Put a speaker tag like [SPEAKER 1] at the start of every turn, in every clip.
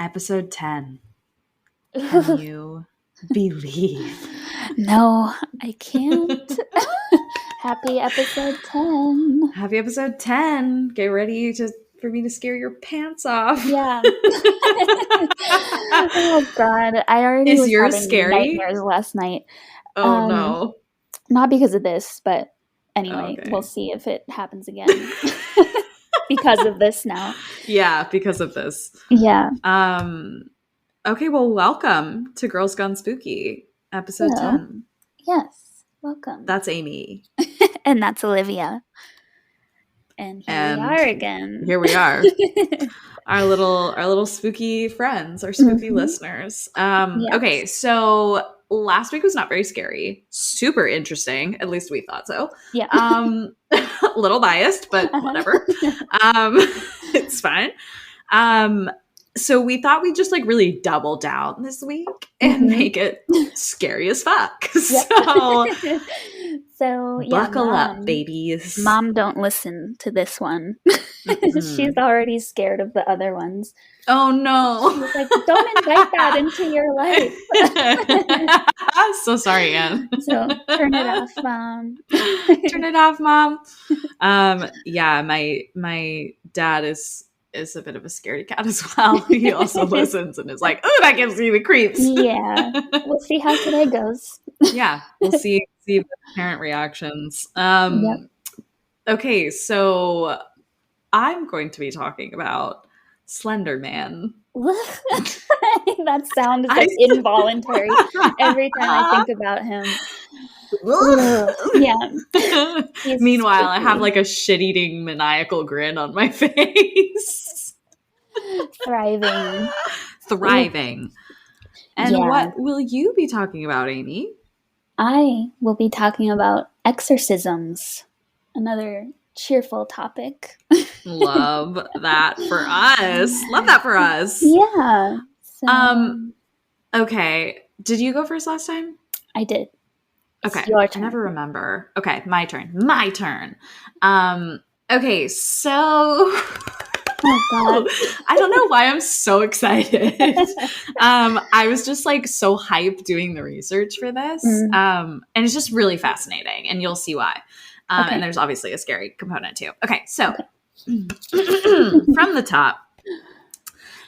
[SPEAKER 1] Episode 10. Can you believe?
[SPEAKER 2] No, I can't. Happy episode 10.
[SPEAKER 1] Happy episode 10. Get ready for me to scare your pants off.
[SPEAKER 2] Yeah. Oh, God. I already was
[SPEAKER 1] yours
[SPEAKER 2] having
[SPEAKER 1] scary?
[SPEAKER 2] nightmares last night.
[SPEAKER 1] Oh, no.
[SPEAKER 2] Not because of this, but anyway,
[SPEAKER 1] Okay.
[SPEAKER 2] We'll see if it happens again. Because of this now.
[SPEAKER 1] Yeah, because of this.
[SPEAKER 2] Yeah.
[SPEAKER 1] Okay, well, welcome to Girls Gone Spooky, episode
[SPEAKER 2] Hello.
[SPEAKER 1] 10.
[SPEAKER 2] Yes, welcome.
[SPEAKER 1] That's Amy.
[SPEAKER 2] And that's Olivia. And here we are again.
[SPEAKER 1] Here we are. Our little spooky friends, our spooky listeners.
[SPEAKER 2] Yes.
[SPEAKER 1] Okay, so last week was not very scary. Super interesting. At least we thought so.
[SPEAKER 2] Yeah.
[SPEAKER 1] A little biased, but whatever. It's fine. So we thought we'd just really double down this week and make it scary as fuck.
[SPEAKER 2] Yep. So
[SPEAKER 1] buckle up, babies.
[SPEAKER 2] Mom, don't listen to this one. She's already scared of the other ones.
[SPEAKER 1] Oh no.
[SPEAKER 2] She's like, don't invite that into your life.
[SPEAKER 1] I'm so sorry, Anne.
[SPEAKER 2] So turn it off, Mom.
[SPEAKER 1] Turn it off, Mom. Yeah, my dad is a bit of a scaredy cat as well. He also listens and is like, oh, that gives me the creeps.
[SPEAKER 2] Yeah. We'll see how today goes.
[SPEAKER 1] Yeah, we'll see the parent reactions.
[SPEAKER 2] Yep.
[SPEAKER 1] Okay, so I'm going to be talking about Slender Man.
[SPEAKER 2] That sound is involuntary every time I think about him. Yeah.
[SPEAKER 1] Meanwhile, I have a shit-eating maniacal grin on my face.
[SPEAKER 2] Thriving.
[SPEAKER 1] And what will you be talking about, Amy?
[SPEAKER 2] I will be talking about exorcisms. Another cheerful topic.
[SPEAKER 1] Love that for us. Love that for us.
[SPEAKER 2] Yeah. So,
[SPEAKER 1] okay. Did you go first last time?
[SPEAKER 2] I did.
[SPEAKER 1] Okay.
[SPEAKER 2] Your turn.
[SPEAKER 1] I never remember. Okay, my turn. Okay, so
[SPEAKER 2] oh God.
[SPEAKER 1] I don't know why I'm so excited. I was just so hyped doing the research for this. And it's just really fascinating, and you'll see why.
[SPEAKER 2] Okay.
[SPEAKER 1] And there's obviously a scary component too. Okay, so from the top,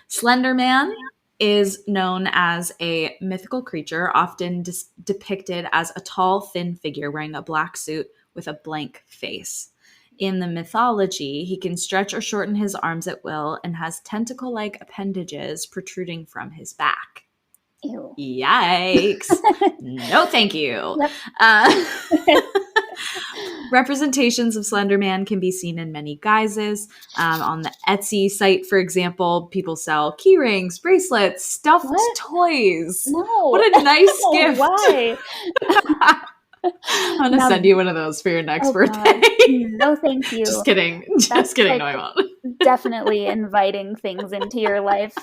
[SPEAKER 1] Slender Man is known as a mythical creature, often depicted as a tall, thin figure wearing a black suit with a blank face. In the mythology, he can stretch or shorten his arms at will and has tentacle-like appendages protruding from his back.
[SPEAKER 2] Ew.
[SPEAKER 1] Yikes. No, thank you.
[SPEAKER 2] Yep.
[SPEAKER 1] Representations of Slender Man can be seen in many guises. On the Etsy site, for example, people sell key rings, bracelets, stuffed toys.
[SPEAKER 2] No.
[SPEAKER 1] What a nice gift.
[SPEAKER 2] Why?
[SPEAKER 1] I'm going to send you one of those for your next birthday.
[SPEAKER 2] No, thank you.
[SPEAKER 1] Just kidding. Just kidding. No, I won't.
[SPEAKER 2] Definitely inviting things into your life.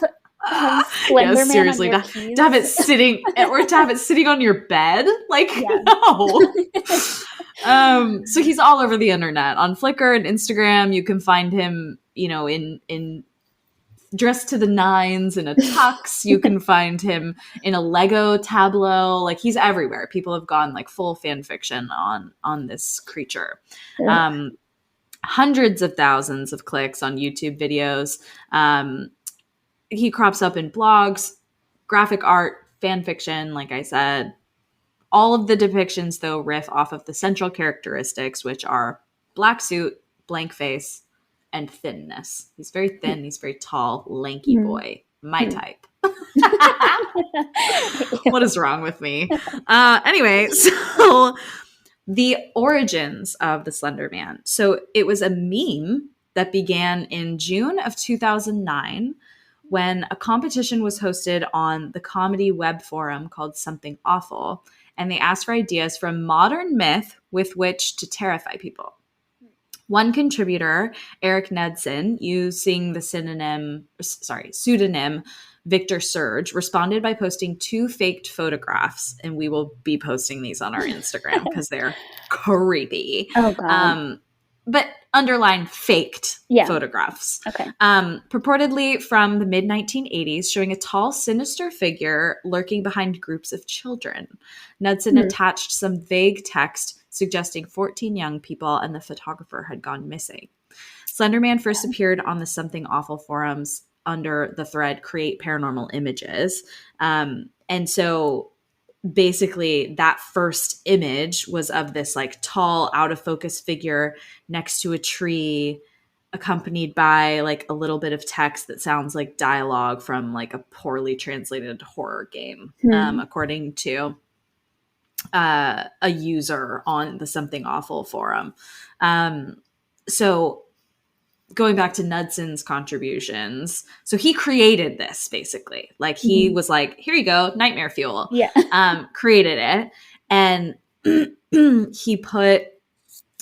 [SPEAKER 2] Yeah,
[SPEAKER 1] seriously, to have it sitting or to have it sitting on your bed, no. So he's all over the internet. On Flickr and Instagram, you can find him, in dressed to the nines in a tux. You can find him in a Lego tableau. He's everywhere. People have gone full fan fiction on this creature.
[SPEAKER 2] Yeah.
[SPEAKER 1] Hundreds of thousands of clicks on YouTube videos. He crops up in blogs, graphic art, fan fiction, like I said. All of the depictions, though, riff off of the central characteristics, which are black suit, blank face, and thinness. He's very thin. He's very tall, lanky boy. My type. What is wrong with me? Anyway, so the origins of the Slender Man. So it was a meme that began in June of 2009 when a competition was hosted on the comedy web forum called Something Awful, and they asked for ideas from modern myth with which to terrify people. One contributor, Eric Nedson, using the pseudonym Victor Surge, responded by posting 2 faked photographs, and we will be posting these on our Instagram because they're creepy.
[SPEAKER 2] Oh, God.
[SPEAKER 1] but underline faked photographs.
[SPEAKER 2] Okay.
[SPEAKER 1] Purportedly from the mid-1980s, showing a tall, sinister figure lurking behind groups of children. Knudsen attached some vague text suggesting 14 young people and the photographer had gone missing. Slenderman first appeared on the Something Awful forums under the thread Create Paranormal Images. And so basically that first image was of this like tall, out of focus figure next to a tree, accompanied by like a little bit of text that sounds like dialogue from like a poorly translated horror game, according to a user on the Something Awful forum. So going back to Knudsen's contributions, so he created this basically. Like he was like, here you go, nightmare fuel.
[SPEAKER 2] Yeah.
[SPEAKER 1] Created it. And he put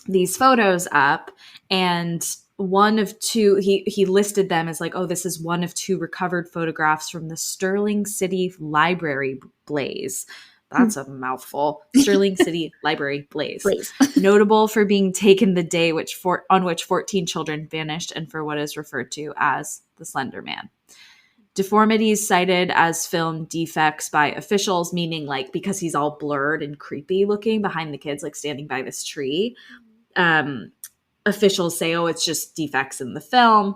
[SPEAKER 1] these photos up, and one of two, he listed them as like, oh, this is one of two recovered photographs from the Sterling City Library blaze. That's a mouthful. Sterling City Library blaze. Notable for being taken the day on which 14 children vanished and for what is referred to as the Slender Man. Deformities cited as film defects by officials, meaning like because he's all blurred and creepy looking behind the kids, like standing by this tree. Officials say, oh, it's just defects in the film.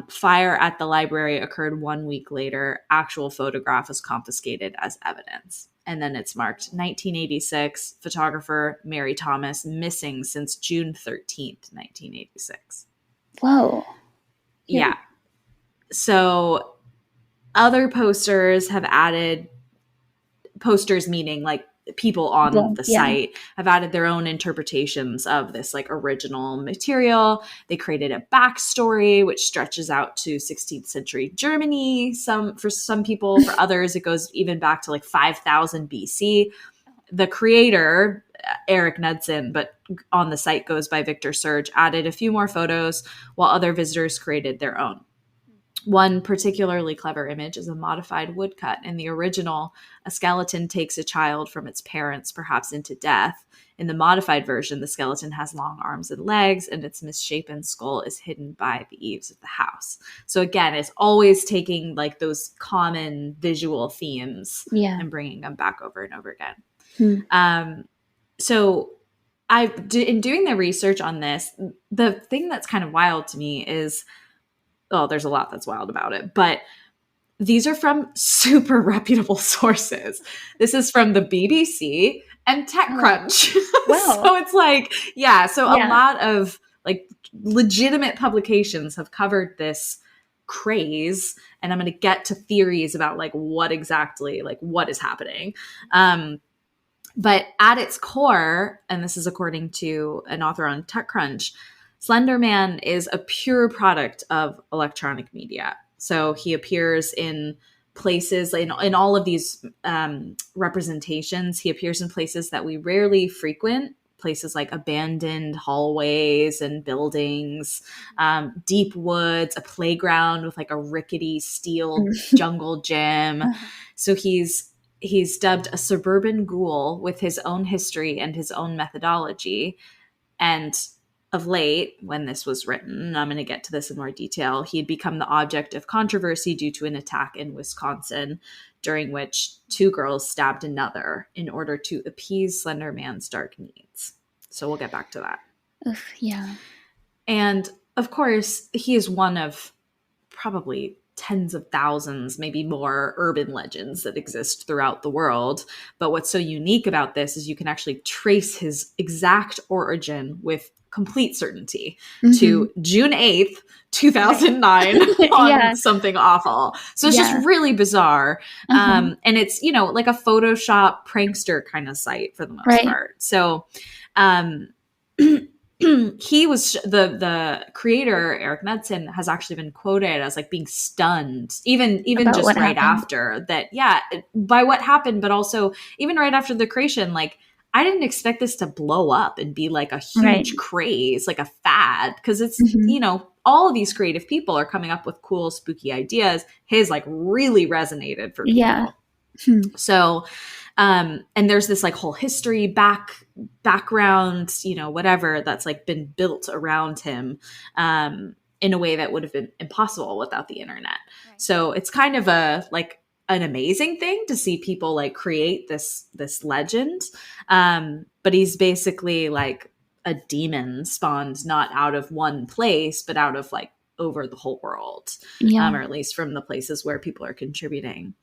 [SPEAKER 1] Fire at the library occurred 1 week later. Actual photograph was confiscated as evidence. And then it's marked 1986, photographer Mary Thomas, missing since June 13th, 1986.
[SPEAKER 2] Whoa.
[SPEAKER 1] Yeah. So other posters have added, posters meaning like people on the site have added their own interpretations of this like original material. They created a backstory which stretches out to 16th century Germany. For some people, for others, it goes even back to like 5000 BC. The creator, Eric Knudsen, but on the site goes by Victor Surge, added a few more photos while other visitors created their own. One particularly clever image is a modified woodcut. In the original, a skeleton takes a child from its parents, perhaps into death. In the modified version, the skeleton has long arms and legs, and its misshapen skull is hidden by the eaves of the house. So again, it's always taking like those common visual themes and bringing them back over and over again. So in doing the research on this, the thing that's kind of wild to me is, oh, there's a lot that's wild about it, but these are from super reputable sources. This is from the BBC and TechCrunch.
[SPEAKER 2] Wow.
[SPEAKER 1] So it's like, a lot of like legitimate publications have covered this craze, and I'm going to get to theories about like what exactly, like what is happening. But at its core, and this is according to an author on TechCrunch, Slender Man is a pure product of electronic media. So he appears in places, in all of these representations, he appears in places that we rarely frequent, places like abandoned hallways and buildings, deep woods, a playground with like a rickety steel jungle gym. So he's dubbed a suburban ghoul with his own history and his own methodology. And of late, when this was written, and I'm going to get to this in more detail, he had become the object of controversy due to an attack in Wisconsin, during which two girls stabbed another in order to appease Slender Man's dark needs. So we'll get back to that.
[SPEAKER 2] Oof, yeah.
[SPEAKER 1] And of course, he is one of probably tens of thousands, maybe more, urban legends that exist throughout the world. But what's so unique about this is you can actually trace his exact origin with complete certainty to June 8th, 2009 on Something Awful. So it's just really bizarre. And it's, like a Photoshop prankster kind of site for the most part. So he was the creator, Eric Knudsen, has actually been quoted as like being stunned, even just right after that. Yeah, by what happened, but also even right after the creation, like I didn't expect this to blow up and be like a huge craze, like a fad, because it's all of these creative people are coming up with cool, spooky ideas. His like really resonated for people.
[SPEAKER 2] Yeah.
[SPEAKER 1] So And there's this like whole history background, you know, whatever that's like been built around him in a way that would have been impossible without the internet.
[SPEAKER 2] Right.
[SPEAKER 1] So it's kind of a like an amazing thing to see people like create this legend. But he's basically like a demon spawned not out of one place, but out of like over the whole world,
[SPEAKER 2] Yeah.
[SPEAKER 1] or at least from the places where people are contributing.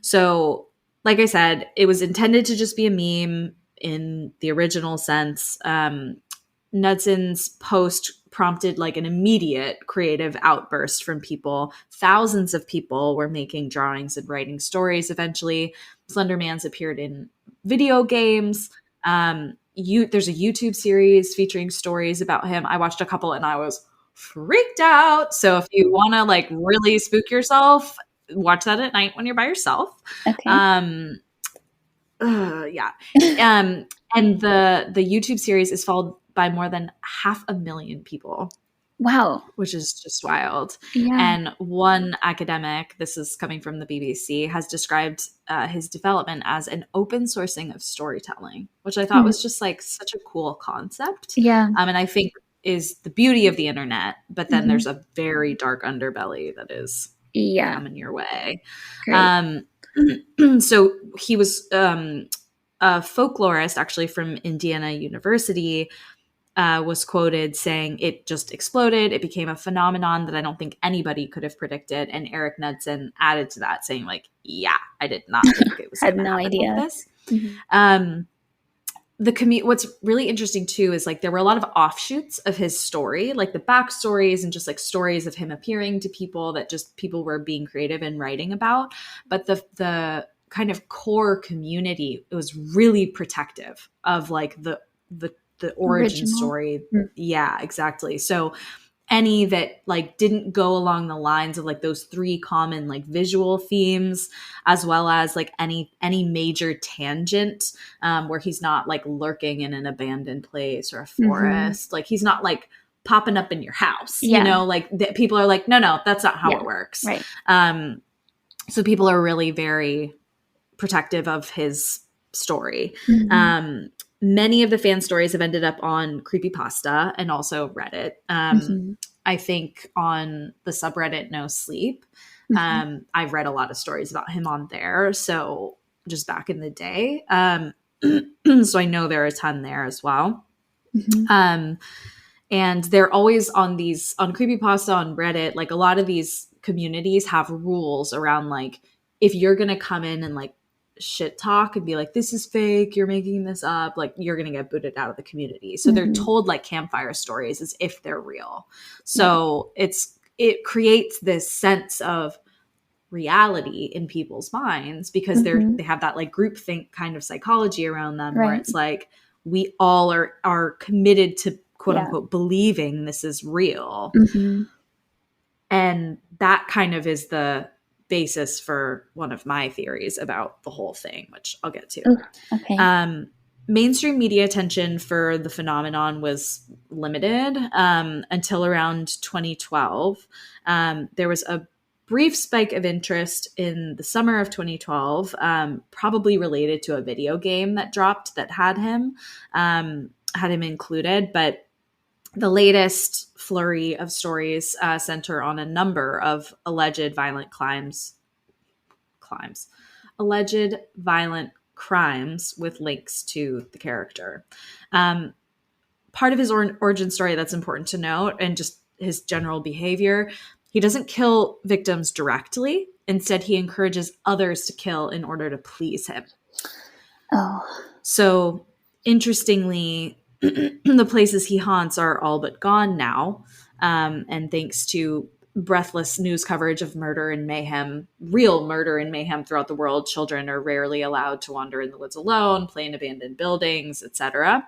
[SPEAKER 1] So, like I said, it was intended to just be a meme in the original sense. Knudsen's post prompted like an immediate creative outburst from people. Thousands of people were making drawings and writing stories. Eventually, Slenderman's appeared in video games. There's a YouTube series featuring stories about him. I watched a couple and I was freaked out. So if you want to like really spook yourself, watch that at night when you're by yourself.
[SPEAKER 2] Okay.
[SPEAKER 1] Yeah. And the YouTube series is followed by more than 500,000 people.
[SPEAKER 2] Wow.
[SPEAKER 1] Which is just wild.
[SPEAKER 2] Yeah.
[SPEAKER 1] And one academic, this is coming from the BBC, has described his development as an open sourcing of storytelling, which I thought was just like such a cool concept.
[SPEAKER 2] Yeah.
[SPEAKER 1] And I think is the beauty of the internet, but then there's a very dark underbelly that is coming your way. So he was a folklorist actually from Indiana University, was quoted saying, "It just exploded. It became a phenomenon that I don't think anybody could have predicted." And Eric Knudsen added to that saying like, "Yeah, I did not think it was
[SPEAKER 2] had no idea
[SPEAKER 1] this." What's really interesting too is like there were a lot of offshoots of his story, like the backstories and just like stories of him appearing to people that just people were being creative and writing about. But the kind of core community, it was really protective of like the origin story. Yeah, exactly. So any that like didn't go along the lines of like those three common like visual themes, as well as like any major tangent where he's not like lurking in an abandoned place or a forest, like he's not like popping up in your house, you know, like people are like, no, that's not how it works.
[SPEAKER 2] Right.
[SPEAKER 1] So people are really very protective of his story. Many of the fan stories have ended up on Creepypasta and also Reddit. I think on the subreddit No Sleep, I've read a lot of stories about him on there. So just back in the day. So I know there are a ton there as well. And they're always on Creepypasta on Reddit. Like a lot of these communities have rules around like, if you're going to come in and like shit talk and be like, this is fake, you're making this up, like you're gonna get booted out of the community. So they're told like campfire stories as if they're real. So it creates this sense of reality in people's minds because they have that like groupthink kind of psychology around them where it's like we all are committed to quote unquote believing this is real. And that kind of is the basis for one of my theories about the whole thing, which I'll get to. Mainstream media attention for the phenomenon was limited until around 2012. There was a brief spike of interest in the summer of 2012, probably related to a video game that dropped that had him included, but the latest flurry of stories center on a number of alleged violent crimes with links to the character. Part of his origin story that's important to note, and just his general behavior, he doesn't kill victims directly. Instead, he encourages others to kill in order to please him. So, interestingly, the places he haunts are all but gone now. And thanks to breathless news coverage of murder and mayhem, real murder and mayhem throughout the world, children are rarely allowed to wander in the woods alone, play in abandoned buildings, etc.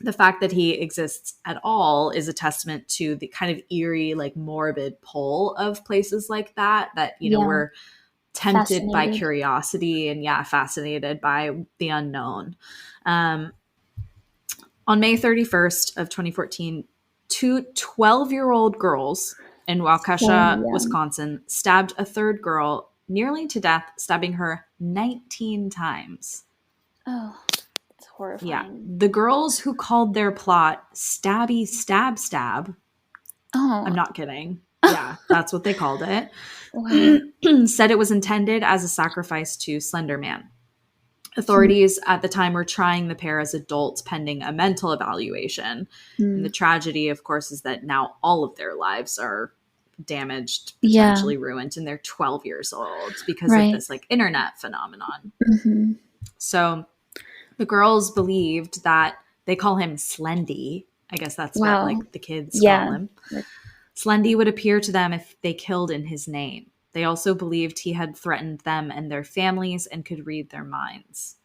[SPEAKER 1] The fact that he exists at all is a testament to the kind of eerie, like morbid pull of places like that, you know, we're tempted by curiosity and fascinated by the unknown. On May 31st of 2014, two 12-year-old girls in Waukesha, Wisconsin, stabbed a third girl nearly to death, stabbing her 19 times.
[SPEAKER 2] Oh, it's
[SPEAKER 1] Yeah.
[SPEAKER 2] horrifying.
[SPEAKER 1] The girls who called their plot Stabby Stab Stab,
[SPEAKER 2] Oh.
[SPEAKER 1] I'm not kidding. Yeah, that's what they called it.
[SPEAKER 2] Wow.
[SPEAKER 1] Said it was intended as a sacrifice to Slender Man. Authorities at the time were trying the pair as adults pending a mental evaluation. And the tragedy, of course, is that now all of their lives are damaged, potentially ruined, and they're 12 years old because of this like internet phenomenon.
[SPEAKER 2] Mm-hmm.
[SPEAKER 1] So the girls believed that they call him Slendy. I guess that's what like the kids call him. Slendy would appear to them if they killed in his name. They also believed he had threatened them and their families and could read their minds.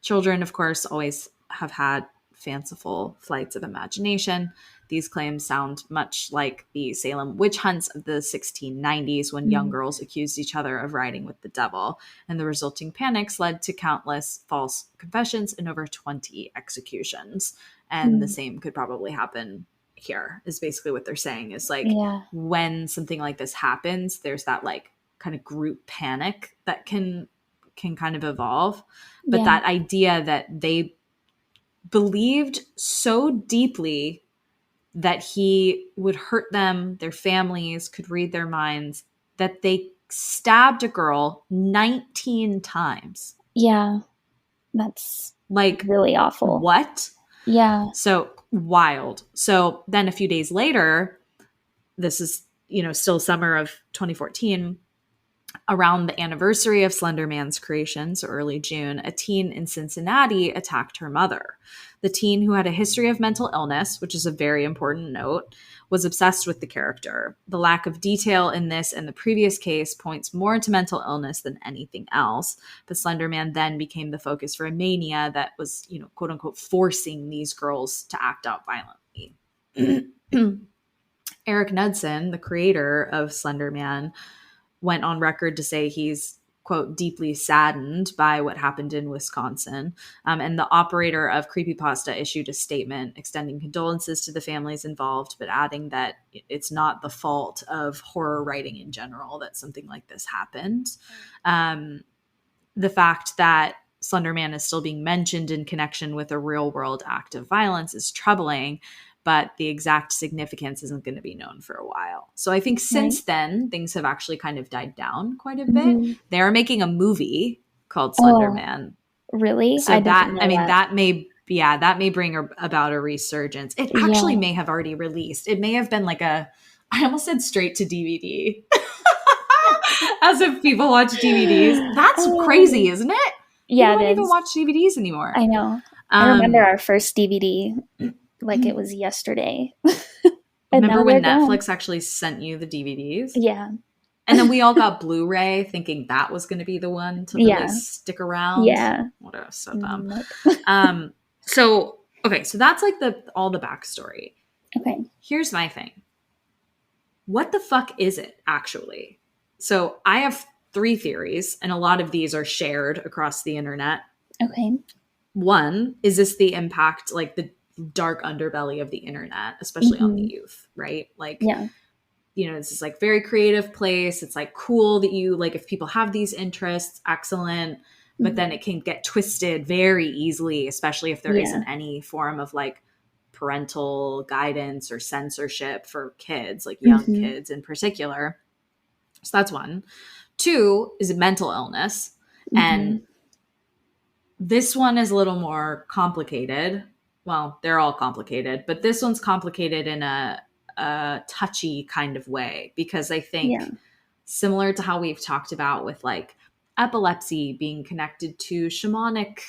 [SPEAKER 1] Children, of course, always have had fanciful flights of imagination. These claims sound much like the Salem witch hunts of the 1690s when young girls accused each other of riding with the devil, and the resulting panics led to countless false confessions and over 20 executions. And the same could probably happen here, is basically what they're saying, is like when something like this happens, there's that like kind of group panic that can kind of evolve. But that idea that they believed so deeply that he would hurt them, their families, could read their minds, that they stabbed a girl 19 times.
[SPEAKER 2] Yeah. That's
[SPEAKER 1] like
[SPEAKER 2] really awful.
[SPEAKER 1] What?
[SPEAKER 2] Yeah.
[SPEAKER 1] So wild. So then a few days later, this is, still summer of 2014, around the anniversary of Slender Man's creation, so early June, a teen in Cincinnati attacked her mother. The teen, who had a history of mental illness, which is a very important note, was obsessed with the character. The lack of detail in this and the previous case points more to mental illness than anything else. But Slender Man then became the focus for a mania that was, quote unquote, forcing these girls to act out violently. Eric Knudsen, the creator of Slender Man, went on record to say he's, quote, deeply saddened by what happened in Wisconsin. And the operator of Creepypasta issued a statement extending condolences to the families involved, but adding that it's not the fault of horror writing in general that something like this happened. The fact that Slender Man is still being mentioned in connection with a real world act of violence is troubling, but the exact significance isn't going to be known for a while. So I think since then, things have actually kind of died down quite a bit. They're making a movie called Slender Man.
[SPEAKER 2] Really?
[SPEAKER 1] So that may bring about a resurgence. It actually may have already released. It may have been like I almost said straight to DVD. As if people watch DVDs. That's crazy, isn't it?
[SPEAKER 2] Yeah,
[SPEAKER 1] people don't even watch DVDs anymore.
[SPEAKER 2] I know. I remember our first DVD. Like it was yesterday.
[SPEAKER 1] Remember when Netflix actually sent you the DVDs?
[SPEAKER 2] Yeah.
[SPEAKER 1] And then we all got Blu-ray thinking that was going to be the one to really stick around.
[SPEAKER 2] Yeah.
[SPEAKER 1] What so dumb. So that's like all the backstory.
[SPEAKER 2] Okay.
[SPEAKER 1] Here's my thing. What the fuck is it actually? So I have 3 theories, and a lot of these are shared across the internet.
[SPEAKER 2] Okay.
[SPEAKER 1] One, is this the impact, like the dark underbelly of the internet, especially on the youth, right? Like, this is like very creative place. It's like cool that you like, if people have these interests, excellent. But then it can get twisted very easily, especially if there isn't any form of like parental guidance or censorship for kids, like young kids in particular. So that's one. 2 is mental illness. And this one is a little more complicated. Well, they're all complicated, but this one's complicated in a touchy kind of way, because I think similar to how we've talked about with like epilepsy being connected to shamanic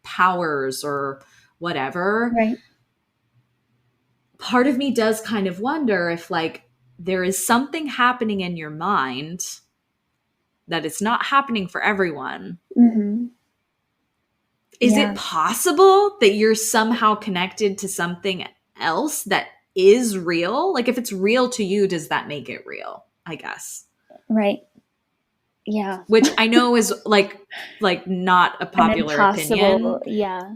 [SPEAKER 1] powers or whatever.
[SPEAKER 2] Right.
[SPEAKER 1] Part of me does kind of wonder if like there is something happening in your mind that it's not happening for everyone. Is it possible that you're somehow connected to something else that is real? Like if it's real to you, does that make it real? I guess.
[SPEAKER 2] Right. Yeah.
[SPEAKER 1] Which I know is like not a popular opinion.
[SPEAKER 2] Yeah.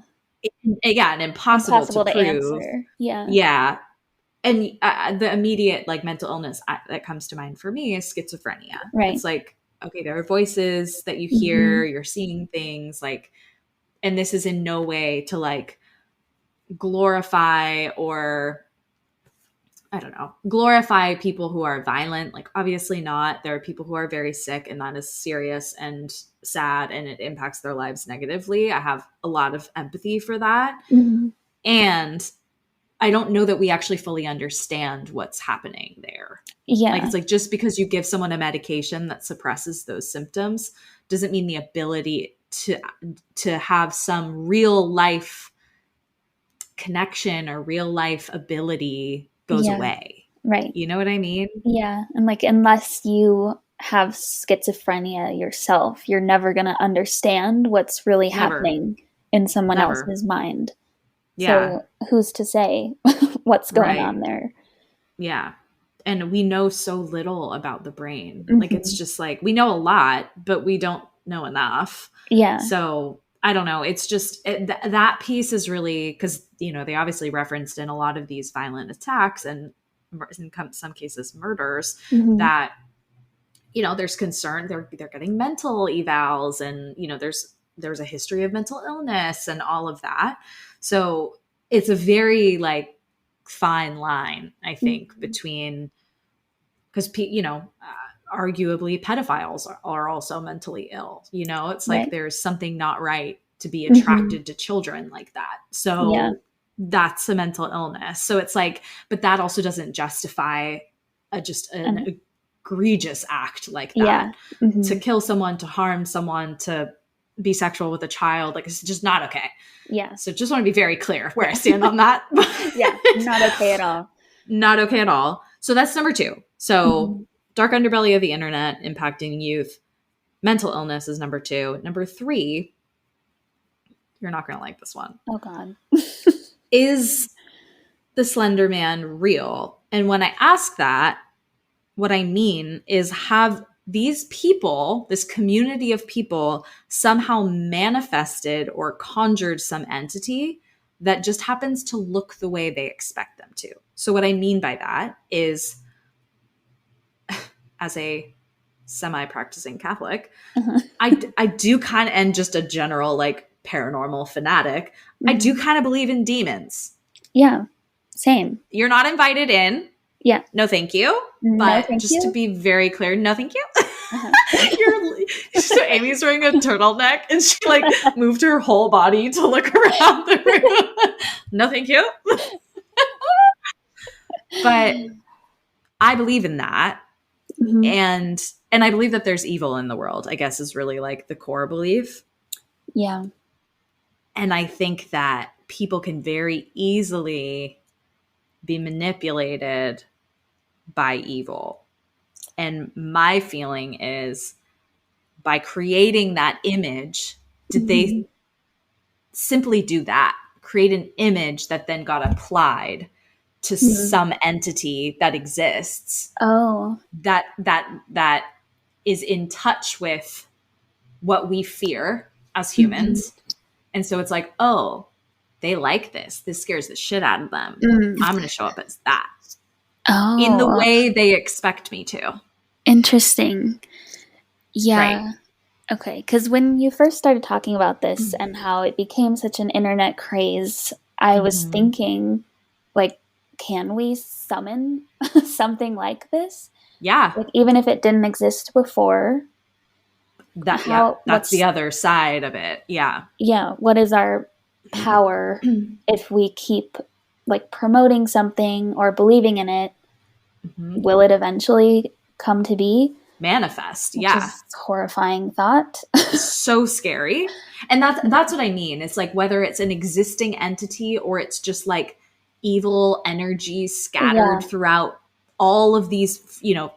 [SPEAKER 1] And impossible to prove.
[SPEAKER 2] Answer. Yeah.
[SPEAKER 1] Yeah. And the immediate like mental illness that comes to mind for me is schizophrenia.
[SPEAKER 2] Right.
[SPEAKER 1] It's like, okay, there are voices that you hear, you're seeing things like, and this is in no way to like glorify or I don't know, glorify people who are violent. Like, obviously not. There are people who are very sick, and that is serious and sad, and it impacts their lives negatively. I have a lot of empathy for that. And I don't know that we actually fully understand what's happening there.
[SPEAKER 2] Yeah.
[SPEAKER 1] Like, it's like just because you give someone a medication that suppresses those symptoms doesn't mean the ability to have some real life connection or real life ability goes away.
[SPEAKER 2] Right.
[SPEAKER 1] You know what I mean?
[SPEAKER 2] Yeah. And like, unless you have schizophrenia yourself, you're never going to understand what's really happening in someone else's mind.
[SPEAKER 1] Yeah.
[SPEAKER 2] So who's to say what's going on there?
[SPEAKER 1] Yeah. And we know so little about the brain. Like, it's just like, we know a lot, but we don't know enough.
[SPEAKER 2] Yeah.
[SPEAKER 1] So I don't know. It's just that piece is really, because, you know, they obviously referenced in a lot of these violent attacks and in some cases murders that, you know, there's concern. They're getting mental evals, and, you know, there's a history of mental illness and all of that. So it's a very like fine line, I think, between, because, you know, arguably pedophiles are also mentally ill. You know, it's like there's something not right to be attracted to children like that. So that's a mental illness. So it's like, but that also doesn't justify just an egregious act like that. To kill someone, to harm someone, to be sexual with a child, like, it's just not okay.
[SPEAKER 2] Yeah.
[SPEAKER 1] So just want to be very clear where I stand on that.
[SPEAKER 2] Yeah, not okay at all.
[SPEAKER 1] Not okay at all. So that's number 2. So dark underbelly of the internet impacting youth. Mental illness is number 2. Number 3, you're not going to like this one.
[SPEAKER 2] Oh, God.
[SPEAKER 1] Is the Slender Man real? And when I ask that, what I mean is, have these people, this community of people, somehow manifested or conjured some entity that just happens to look the way they expect them to? So what I mean by that is, as a semi-practicing Catholic, I do kind of, and just a general like paranormal fanatic, I do kind of believe in demons.
[SPEAKER 2] Yeah, same.
[SPEAKER 1] You're not invited in.
[SPEAKER 2] Yeah.
[SPEAKER 1] No, thank you. But to be very clear, no, thank you. So Amy's wearing a turtleneck, and she like moved her whole body to look around the room. No, thank you. But I believe in that. And I believe that there's evil in the world, I guess, is really like the core belief.
[SPEAKER 2] Yeah.
[SPEAKER 1] And I think that people can very easily be manipulated by evil. And my feeling is, by creating that image, did they simply do that? Create an image that then got applied to some entity that exists.
[SPEAKER 2] Oh.
[SPEAKER 1] That is in touch with what we fear as humans. And so it's like, oh, they like this. This scares the shit out of them. I'm going to show up as that.
[SPEAKER 2] Oh.
[SPEAKER 1] In the way they expect me to.
[SPEAKER 2] Interesting. Yeah.
[SPEAKER 1] Right.
[SPEAKER 2] Okay. Because when you first started talking about this and how it became such an internet craze, I was thinking, like, can we summon something like this?
[SPEAKER 1] Yeah.
[SPEAKER 2] Like, even if it didn't exist before.
[SPEAKER 1] That's the other side of it. Yeah.
[SPEAKER 2] Yeah. What is our power if we keep like promoting something or believing in it? Will it eventually come to be?
[SPEAKER 1] Manifest.
[SPEAKER 2] Which
[SPEAKER 1] Yeah.
[SPEAKER 2] is a horrifying thought.
[SPEAKER 1] So scary. And that's what I mean. It's like, whether it's an existing entity or it's just like evil energy scattered throughout all of these, you know,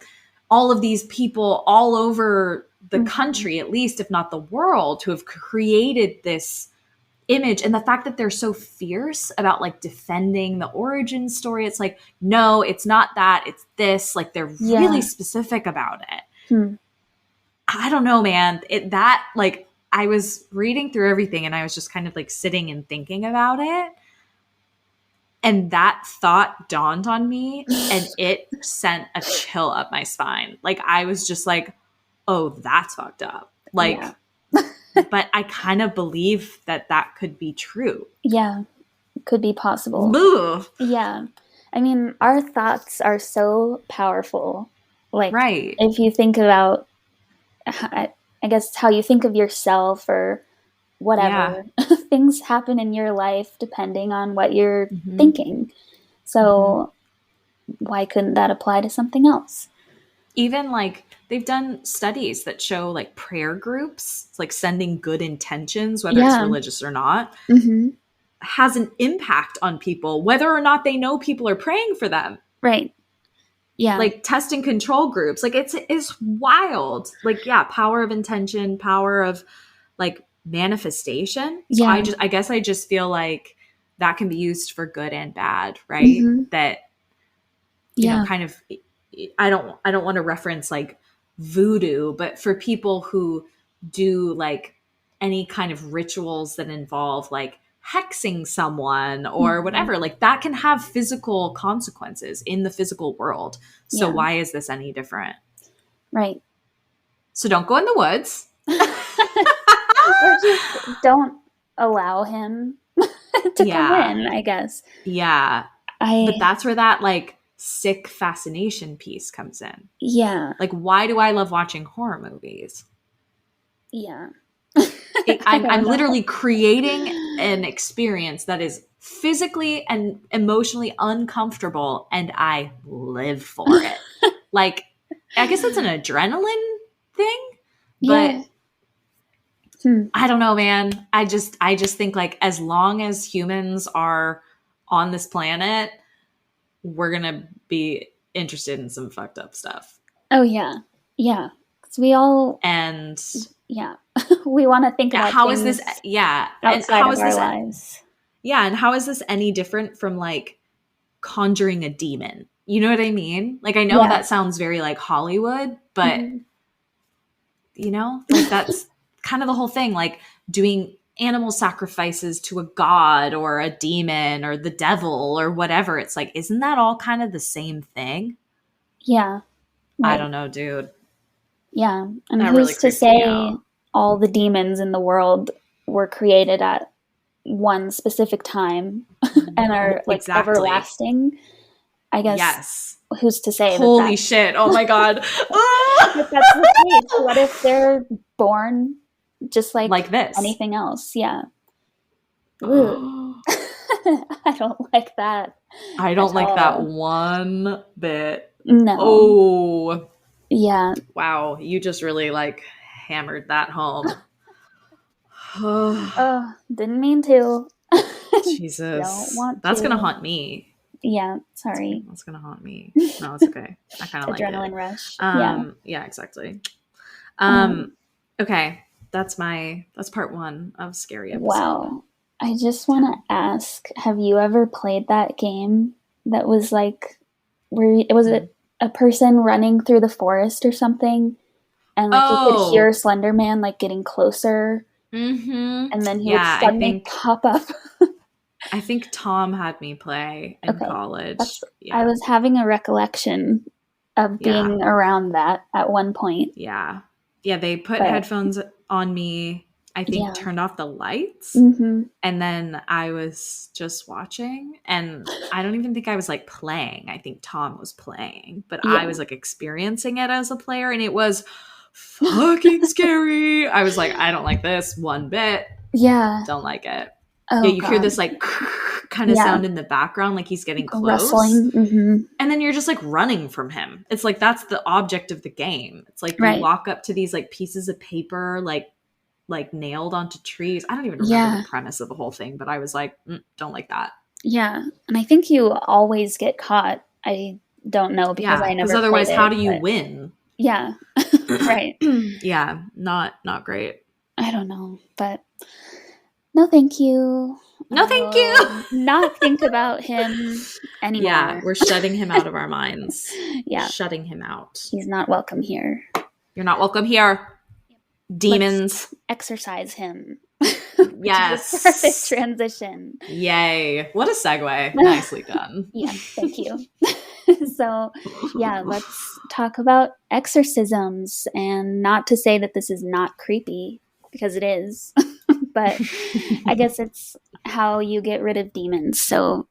[SPEAKER 1] all of these people all over the country, at least, if not the world, who have created this image. And the fact that they're so fierce about like defending the origin story, it's like, no, it's not that, it's this. Like, they're really specific about it. I don't know, man. Like, I was reading through everything and I was just kind of like sitting and thinking about it. And that thought dawned on me, and it sent a chill up my spine. Like, I was just like, oh, that's fucked up. Like,
[SPEAKER 2] Yeah.
[SPEAKER 1] but I kind of believe that that could be true.
[SPEAKER 2] Yeah. Could be possible.
[SPEAKER 1] Ugh.
[SPEAKER 2] Yeah. I mean, our thoughts are so powerful. Like,
[SPEAKER 1] Right.
[SPEAKER 2] if you think about, I guess, how you think of yourself or whatever, things happen in your life depending on what you're thinking. So, why couldn't that apply to something else?
[SPEAKER 1] Even like they've done studies that show like prayer groups, like sending good intentions, whether it's religious or not, has an impact on people, whether or not they know people are praying for them.
[SPEAKER 2] Right. Yeah.
[SPEAKER 1] Like test and control groups. Like it's wild. Like, yeah, power of intention, power of like manifestation. So I guess I just feel like that can be used for good and bad, right? That, you know, kind of, I don't want to reference like voodoo, but for people who do like any kind of rituals that involve like hexing someone or whatever, like that can have physical consequences in the physical world. So why is this any different?
[SPEAKER 2] Right.
[SPEAKER 1] So don't go in the woods.
[SPEAKER 2] Or just don't allow him to come in, I guess.
[SPEAKER 1] Yeah. But that's where that like sick fascination piece comes in.
[SPEAKER 2] Yeah.
[SPEAKER 1] Like, why do I love watching horror movies?
[SPEAKER 2] Yeah.
[SPEAKER 1] I'm literally creating an experience that is physically and emotionally uncomfortable, and I live for it. Like, I guess it's an adrenaline thing, but I don't know, man. I just think like as long as humans are on this planet, we're gonna be interested in some fucked up stuff.
[SPEAKER 2] Oh yeah, yeah. Because we all we want to think about
[SPEAKER 1] how is this? Yeah,
[SPEAKER 2] outside of our lives.
[SPEAKER 1] Yeah, and how is this any different from like conjuring a demon? You know what I mean? Like, I know that sounds very like Hollywood, but you know, like that's kind of the whole thing. Like doing animal sacrifices to a god or a demon or the devil or whatever. It's like, isn't that all kind of the same thing?
[SPEAKER 2] Yeah.
[SPEAKER 1] Right. I don't know, dude.
[SPEAKER 2] Yeah. And that who's really to say all the demons in the world were created at one specific time and are like everlasting? I guess.
[SPEAKER 1] Yes.
[SPEAKER 2] Who's to say?
[SPEAKER 1] Holy shit. Oh my God.
[SPEAKER 2] If that's the case, what if they're born just like
[SPEAKER 1] this?
[SPEAKER 2] Anything else? Yeah. I don't like that.
[SPEAKER 1] I don't like that one bit.
[SPEAKER 2] No.
[SPEAKER 1] Oh.
[SPEAKER 2] Yeah.
[SPEAKER 1] Wow. You just really like hammered that home.
[SPEAKER 2] Oh, didn't mean to.
[SPEAKER 1] Jesus. That's going to haunt me.
[SPEAKER 2] Yeah, sorry.
[SPEAKER 1] That's going to haunt me. No, it's okay. I kind of like it.
[SPEAKER 2] Adrenaline rush.
[SPEAKER 1] Yeah, exactly. Okay. That's part one of Scary Episode.
[SPEAKER 2] Wow. I just want to ask, have you ever played that game that was like, where it was a person running through the forest or something, and like you could hear Slender Man like getting closer, and then he would suddenly pop up.
[SPEAKER 1] I think Tom had me play in college.
[SPEAKER 2] I was having a recollection of being around that at one point.
[SPEAKER 1] Yeah. Yeah, they put headphones on me, I think turned off the lights, and then I was just watching, and I don't even think I was like playing. I think Tom was playing, but I was like experiencing it as a player, and it was fucking scary. I was like, I don't like this one bit.
[SPEAKER 2] Yeah.
[SPEAKER 1] Don't like it.
[SPEAKER 2] Oh,
[SPEAKER 1] yeah, you hear this like kind of sound in the background, like he's getting close.
[SPEAKER 2] Rustling.
[SPEAKER 1] And then you're just like running from him. It's like that's the object of the game. It's like you walk up to these like pieces of paper like nailed onto trees. I don't even remember the premise of the whole thing, but I was like, don't like that.
[SPEAKER 2] Yeah. And I think you always get caught. I don't know because I never. Because
[SPEAKER 1] otherwise, how do you win?
[SPEAKER 2] Yeah. Right.
[SPEAKER 1] Yeah. Not great.
[SPEAKER 2] I don't know, but no, thank you.
[SPEAKER 1] No, thank you.
[SPEAKER 2] Not think about him anymore.
[SPEAKER 1] Yeah, we're shutting him out of our minds.
[SPEAKER 2] Yeah.
[SPEAKER 1] Shutting him out.
[SPEAKER 2] He's not welcome here.
[SPEAKER 1] You're not welcome here. Demons.
[SPEAKER 2] Let's exercise him.
[SPEAKER 1] Yes.
[SPEAKER 2] Perfect transition.
[SPEAKER 1] Yay. What a segue. Nicely done.
[SPEAKER 2] Yeah, thank you. So, yeah, let's talk about exorcisms. And not to say that this is not creepy, because it is, but I guess it's how you get rid of demons. So,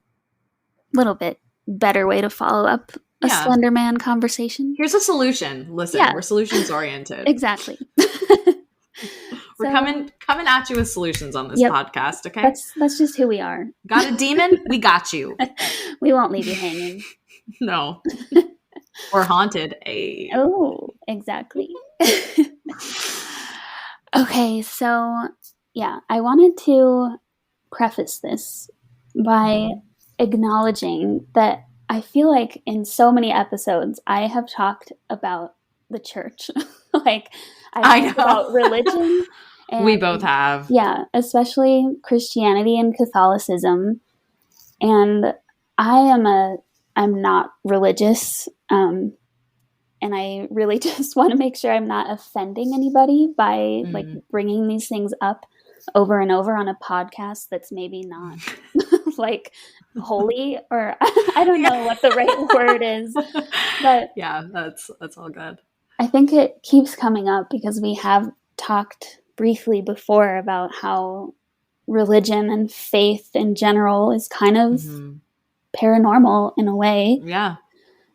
[SPEAKER 2] a little bit better way to follow up a Slender Man conversation.
[SPEAKER 1] Here's a solution. Listen, we're solutions oriented.
[SPEAKER 2] Exactly.
[SPEAKER 1] We're coming at you with solutions on this podcast, okay?
[SPEAKER 2] That's just who we are.
[SPEAKER 1] Got a demon? We got you.
[SPEAKER 2] We won't leave you hanging.
[SPEAKER 1] No. Or haunted.
[SPEAKER 2] Oh, exactly. Okay, so yeah, I wanted to preface this by acknowledging that I feel like in so many episodes I have talked about the church. Like I talked about religion. And,
[SPEAKER 1] we both have.
[SPEAKER 2] Yeah, especially Christianity and Catholicism. And I'm not religious. And I really just want to make sure I'm not offending anybody by like bringing these things up over and over on a podcast that's maybe not like holy, or I don't know what the right word is. But
[SPEAKER 1] yeah, that's all good.
[SPEAKER 2] I think it keeps coming up because we have talked briefly before about how religion and faith in general is kind of paranormal in a way.
[SPEAKER 1] Yeah.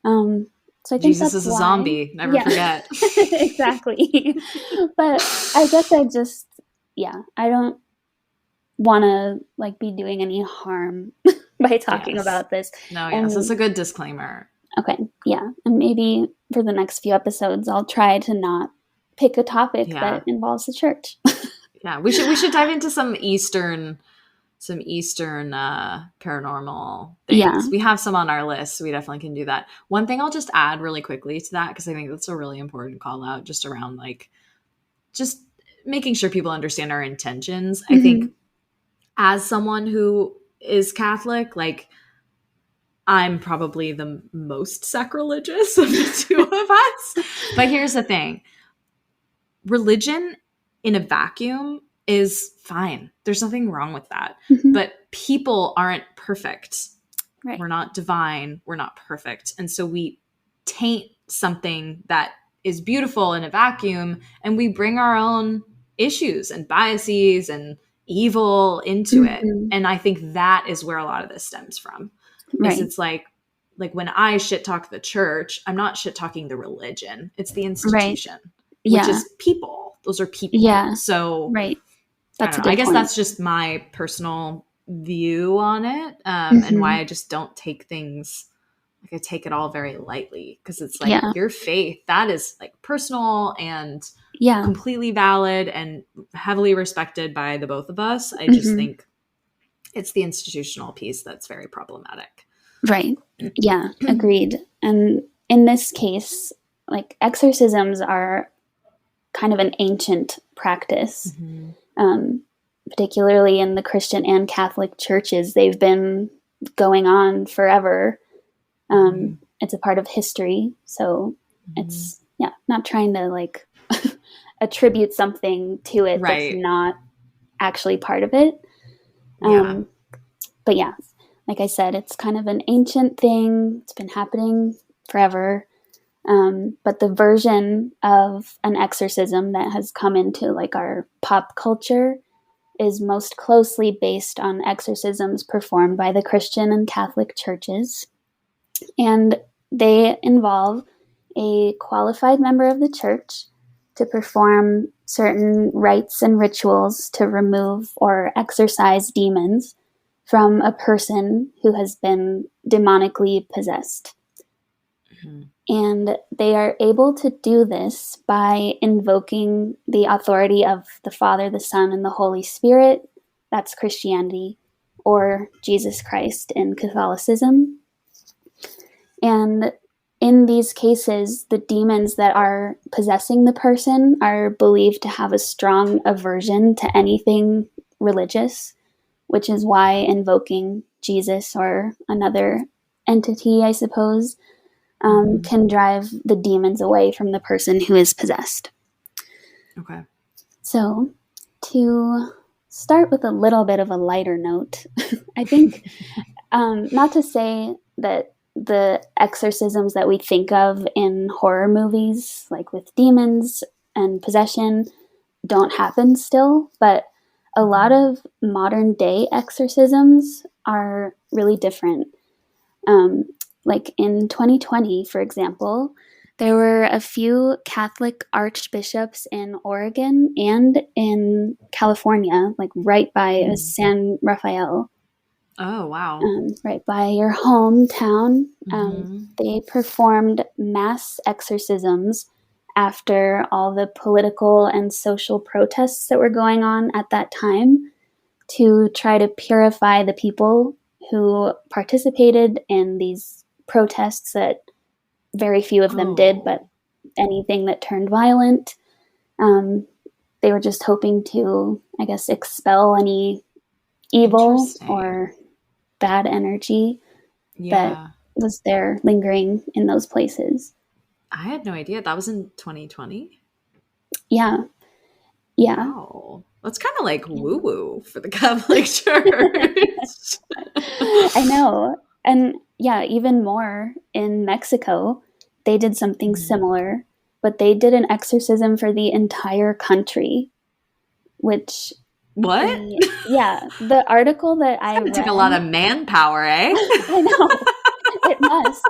[SPEAKER 2] So I think
[SPEAKER 1] Jesus is a zombie. Never forget.
[SPEAKER 2] Exactly. But I guess I don't want to like be doing any harm by talking about this.
[SPEAKER 1] No, yes, that's a good disclaimer.
[SPEAKER 2] Okay, yeah. And maybe for the next few episodes, I'll try to not pick a topic that involves the church.
[SPEAKER 1] Yeah, we should dive into some Eastern paranormal things. Yeah. We have some on our list, so we definitely can do that. One thing I'll just add really quickly to that, because I think that's a really important call out just around like just making sure people understand our intentions. I think as someone who is Catholic, like I'm probably the most sacrilegious of the two of us. But here's the thing. Religion in a vacuum is fine. There's nothing wrong with that. But people aren't perfect. Right. We're not divine. We're not perfect. And so we taint something that is beautiful in a vacuum, and we bring our own issues and biases and evil into it. And I think that is where a lot of this stems from. Right. It's like when I shit talk the church, I'm not shit talking the religion. It's the institution, which is people. Those are people. Yeah. So I guess that's just my personal view on it, and why I just don't take things like I take it all very lightly, because it's like your faith, that is like personal and completely valid and heavily respected by the both of us. I just think it's the institutional piece that's very problematic.
[SPEAKER 2] Right. Yeah. Agreed. And in this case, like exorcisms are kind of an ancient practice, particularly in the Christian and Catholic churches. They've been going on forever. It's a part of history. So it's, not trying to like attribute something to it that's not actually part of it. But yeah, like I said, it's kind of an ancient thing. It's been happening forever. But the version of an exorcism that has come into like our pop culture is most closely based on exorcisms performed by the Christian and Catholic churches. And they involve a qualified member of the church to perform certain rites and rituals to remove or exorcise demons from a person who has been demonically possessed. And they are able to do this by invoking the authority of the Father, the Son, and the Holy Spirit. That's Christianity, or Jesus Christ in Catholicism. And in these cases, the demons that are possessing the person are believed to have a strong aversion to anything religious, which is why invoking Jesus or another entity, I suppose, can drive the demons away from the person who is possessed.
[SPEAKER 1] Okay.
[SPEAKER 2] So, to start with a little bit of a lighter note, I think, not to say that the exorcisms that we think of in horror movies, like with demons and possession, don't happen still, but a lot of modern day exorcisms are really different. Like in 2020, for example, there were a few Catholic archbishops in Oregon and in California, like right by San Rafael.
[SPEAKER 1] Oh, wow.
[SPEAKER 2] Right by your hometown. They performed mass exorcisms after all the political and social protests that were going on at that time to try to purify the people who participated in these protests that very few of them did, but anything that turned violent, they were just hoping to, I guess, expel any evil or bad energy that was there lingering in those places.
[SPEAKER 1] I had no idea. That was in 2020?
[SPEAKER 2] Yeah. Yeah.
[SPEAKER 1] Wow. That's kind of like woo-woo for the Catholic Church.
[SPEAKER 2] I know. And yeah, even more in Mexico, they did something similar, but they did an exorcism for the entire country, which...
[SPEAKER 1] What?
[SPEAKER 2] The article that I read...
[SPEAKER 1] It took a lot of manpower, eh?
[SPEAKER 2] I know. It must.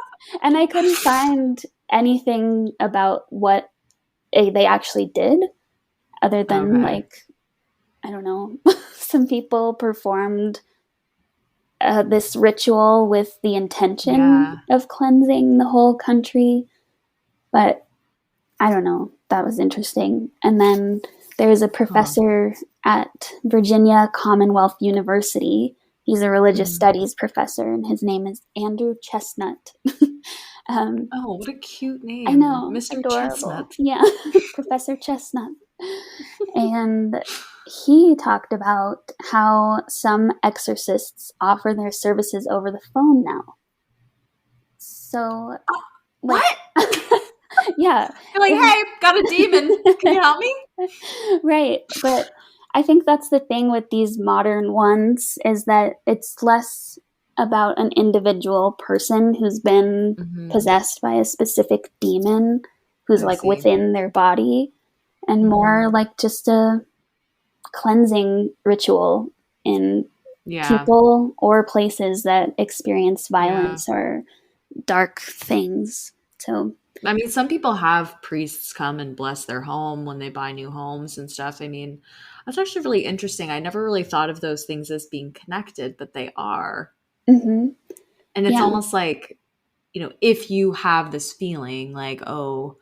[SPEAKER 2] And I couldn't find anything about what they actually did, other than, like, I don't know, some people performed this ritual with the intention of cleansing the whole country. But I don't know. That was interesting. And then there's a professor at Virginia Commonwealth University. He's a religious studies professor, and his name is Andrew Chestnut.
[SPEAKER 1] Oh, what a cute name.
[SPEAKER 2] I know.
[SPEAKER 1] Mr.
[SPEAKER 2] Adorable.
[SPEAKER 1] Chestnut.
[SPEAKER 2] Yeah, Professor Chestnut. And he talked about how some exorcists offer their services over the phone now. So,
[SPEAKER 1] what?
[SPEAKER 2] Yeah.
[SPEAKER 1] You're like, hey, got a demon. Can you help me?
[SPEAKER 2] Right. But I think that's the thing with these modern ones, is that it's less about an individual person who's been possessed by a specific demon who's like within their body, and more like just a cleansing ritual in people or places that experience violence or dark things. So,
[SPEAKER 1] I mean, some people have priests come and bless their home when they buy new homes and stuff. I mean, that's actually really interesting. I never really thought of those things as being connected, but they are. And it's almost like, you know, if you have this feeling like, oh,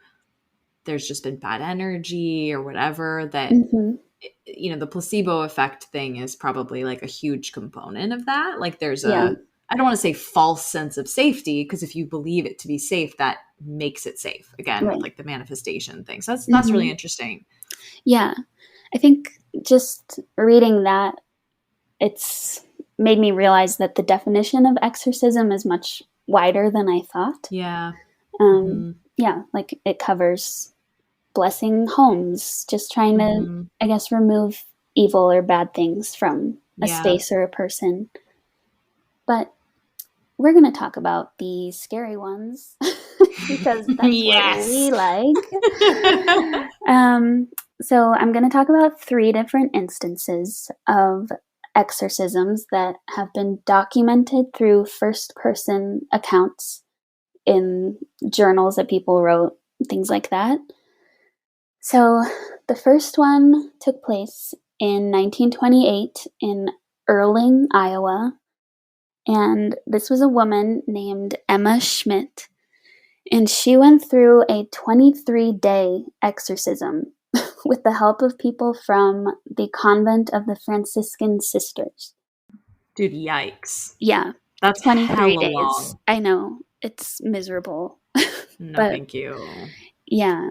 [SPEAKER 1] there's just been bad energy or whatever, that, you know, the placebo effect thing is probably like a huge component of that. Like there's I don't want to say false sense of safety, because if you believe it to be safe, that makes it safe. Again, with like the manifestation thing. So that's really interesting.
[SPEAKER 2] Yeah. I think just reading that, it's made me realize that the definition of exorcism is much wider than I thought.
[SPEAKER 1] Yeah.
[SPEAKER 2] Yeah, like it covers blessing homes, just trying to, I guess, remove evil or bad things from a space or a person. But we're going to talk about the scary ones because that's what we like. So I'm going to talk about 3 different instances of exorcisms that have been documented through first-person accounts in journals that people wrote, things like that. So the first one took place in 1928 in Earling, Iowa. And this was a woman named Emma Schmidt. And she went through a 23-day exorcism with the help of people from the convent of the Franciscan Sisters.
[SPEAKER 1] Dude, yikes.
[SPEAKER 2] Yeah.
[SPEAKER 1] That's 23 days. Long.
[SPEAKER 2] I know. It's miserable.
[SPEAKER 1] No, thank you.
[SPEAKER 2] Yeah.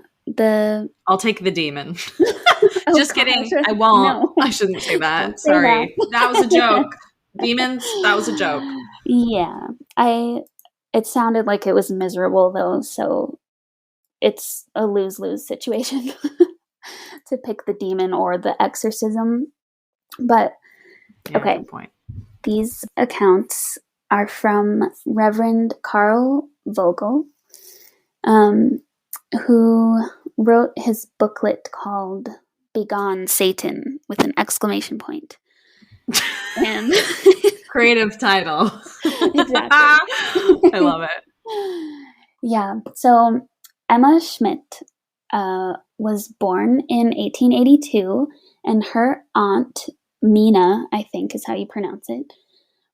[SPEAKER 1] I'll take the demon. Just kidding. I won't. No. I shouldn't say that. Sorry. That was a joke. Demons, that was a joke.
[SPEAKER 2] Yeah. It sounded like it was miserable though, so it's a lose-lose situation to pick the demon or the exorcism. But okay.
[SPEAKER 1] Good point.
[SPEAKER 2] These accounts are from Reverend Carl Vogel, who wrote his booklet called Begone Satan with an exclamation point. And
[SPEAKER 1] creative title.
[SPEAKER 2] Exactly.
[SPEAKER 1] I love it.
[SPEAKER 2] Yeah. So Emma Schmidt was born in 1882, and her aunt, Mina, I think is how you pronounce it,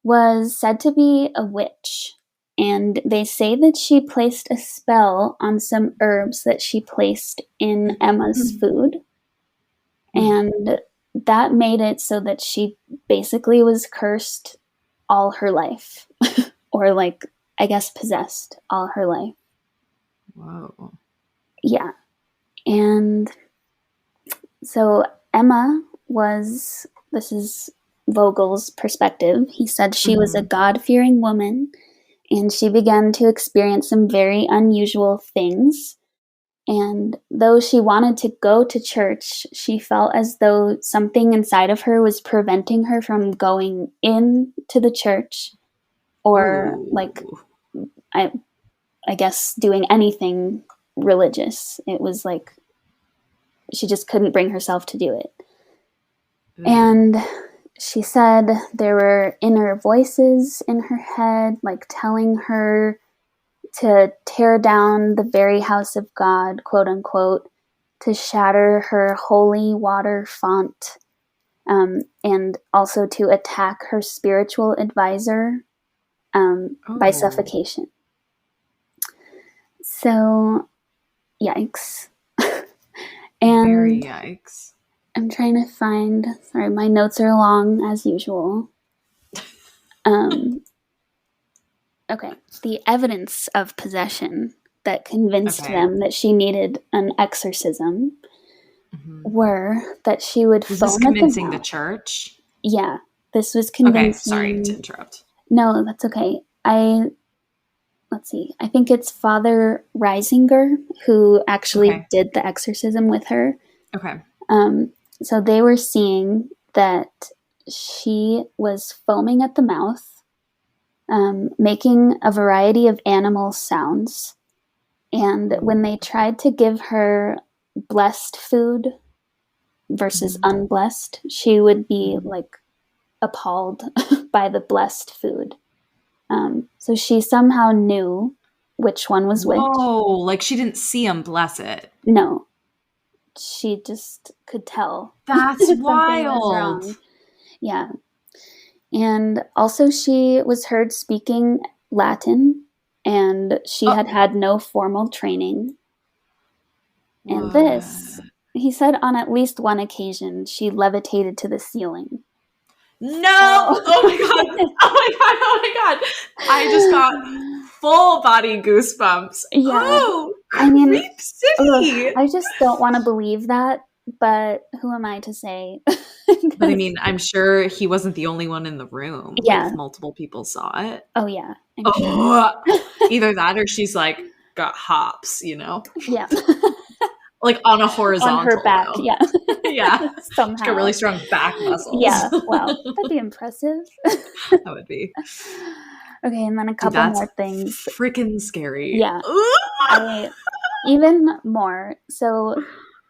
[SPEAKER 2] was said to be a witch. And they say that she placed a spell on some herbs that she placed in Emma's food. And that made it so that she basically was cursed all her life. Or, like, I guess possessed all her life.
[SPEAKER 1] Whoa.
[SPEAKER 2] Yeah. And so Emma was, this is Vogel's perspective. He said she was a God-fearing woman, and she began to experience some very unusual things. And though she wanted to go to church, she felt as though something inside of her was preventing her from going into the church, or like, I guess doing anything religious. It was like she just couldn't bring herself to do it. And she said there were inner voices in her head, like telling her to tear down the very house of God, quote unquote, to shatter her holy water font, and also to attack her spiritual advisor by suffocation. So, yikes. And
[SPEAKER 1] very yikes.
[SPEAKER 2] I'm trying to find, sorry, my notes are long as usual. Okay, the evidence of possession that convinced them that she needed an exorcism were that she would phone. Was this
[SPEAKER 1] convincing the church?
[SPEAKER 2] Yeah, this was convincing.
[SPEAKER 1] Okay, sorry to interrupt.
[SPEAKER 2] No, that's okay. Let's see. I think it's Father Reisinger who actually did the exorcism with her.
[SPEAKER 1] Okay.
[SPEAKER 2] So they were seeing that she was foaming at the mouth, making a variety of animal sounds. And when they tried to give her blessed food versus unblessed, she would be like appalled by the blessed food. So she somehow knew which one was which.
[SPEAKER 1] Oh, like she didn't see him bless it.
[SPEAKER 2] No. She just could tell.
[SPEAKER 1] That's wild.
[SPEAKER 2] Yeah. And also she was heard speaking Latin, and she had no formal training. And this, he said on at least one occasion, she levitated to the ceiling.
[SPEAKER 1] No! Oh my god! Oh my god! Oh my god! I just got full body goosebumps.
[SPEAKER 2] Yeah.
[SPEAKER 1] Oh,
[SPEAKER 2] I mean,
[SPEAKER 1] Creep City!
[SPEAKER 2] I just don't want to believe that, but who am I to say?
[SPEAKER 1] But I mean, I'm sure he wasn't the only one in the room.
[SPEAKER 2] Yeah.
[SPEAKER 1] If multiple people saw it.
[SPEAKER 2] Oh, yeah.
[SPEAKER 1] Either that or she's like got hops, you know?
[SPEAKER 2] Yeah.
[SPEAKER 1] Like on a horizontal.
[SPEAKER 2] On her back,
[SPEAKER 1] though.
[SPEAKER 2] yeah.
[SPEAKER 1] Yeah.
[SPEAKER 2] Somehow.
[SPEAKER 1] She's got really strong back muscles.
[SPEAKER 2] Yeah. Wow. That'd be impressive.
[SPEAKER 1] That would be.
[SPEAKER 2] Okay, and then a couple more things.
[SPEAKER 1] Freaking scary.
[SPEAKER 2] Yeah. Even more. So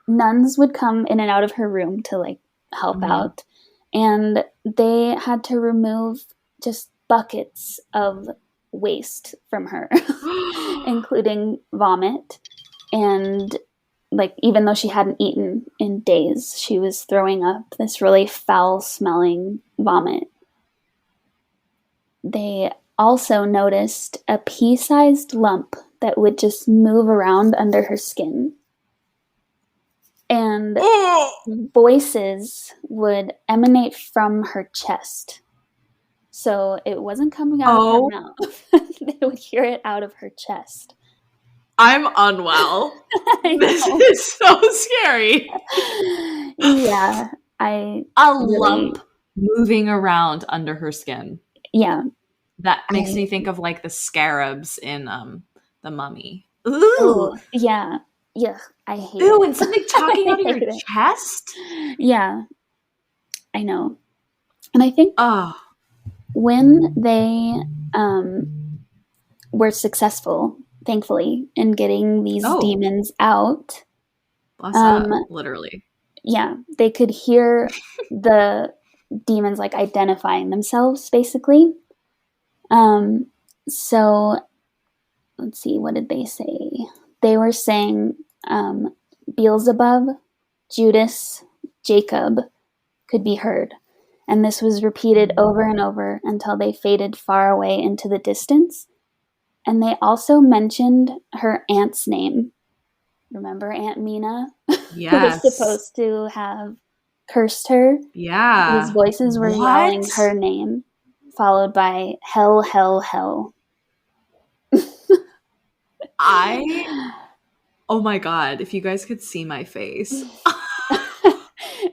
[SPEAKER 2] nuns would come in and out of her room to like help out, and they had to remove just buckets of waste from her, including vomit. And like, even though she hadn't eaten in days, she was throwing up this really foul smelling vomit. They also noticed a pea-sized lump that would just move around under her skin. And voices would emanate from her chest. So it wasn't coming out of her mouth. They would hear it out of her chest.
[SPEAKER 1] I'm unwell. This is so scary.
[SPEAKER 2] Yeah.
[SPEAKER 1] Lump moving around under her skin.
[SPEAKER 2] Yeah.
[SPEAKER 1] That makes me think of like the scarabs in The Mummy. Ooh.
[SPEAKER 2] Oh, yeah. Yeah. I hate
[SPEAKER 1] it.
[SPEAKER 2] And
[SPEAKER 1] something talking out of your chest?
[SPEAKER 2] Yeah. I know. And I think when they were successful, thankfully, in getting these demons out.
[SPEAKER 1] Bless up, literally.
[SPEAKER 2] Yeah, they could hear the demons like identifying themselves, basically. So let's see, what did they say? They were saying Beelzebub, Judas, Jacob could be heard. And this was repeated over and over until they faded far away into the distance. And they also mentioned her aunt's name. Remember Aunt Mina?
[SPEAKER 1] Yes.
[SPEAKER 2] Who was supposed to have cursed her?
[SPEAKER 1] Yeah.
[SPEAKER 2] These voices were yelling her name, followed by hell, hell, hell.
[SPEAKER 1] Oh my God, if you guys could see my face.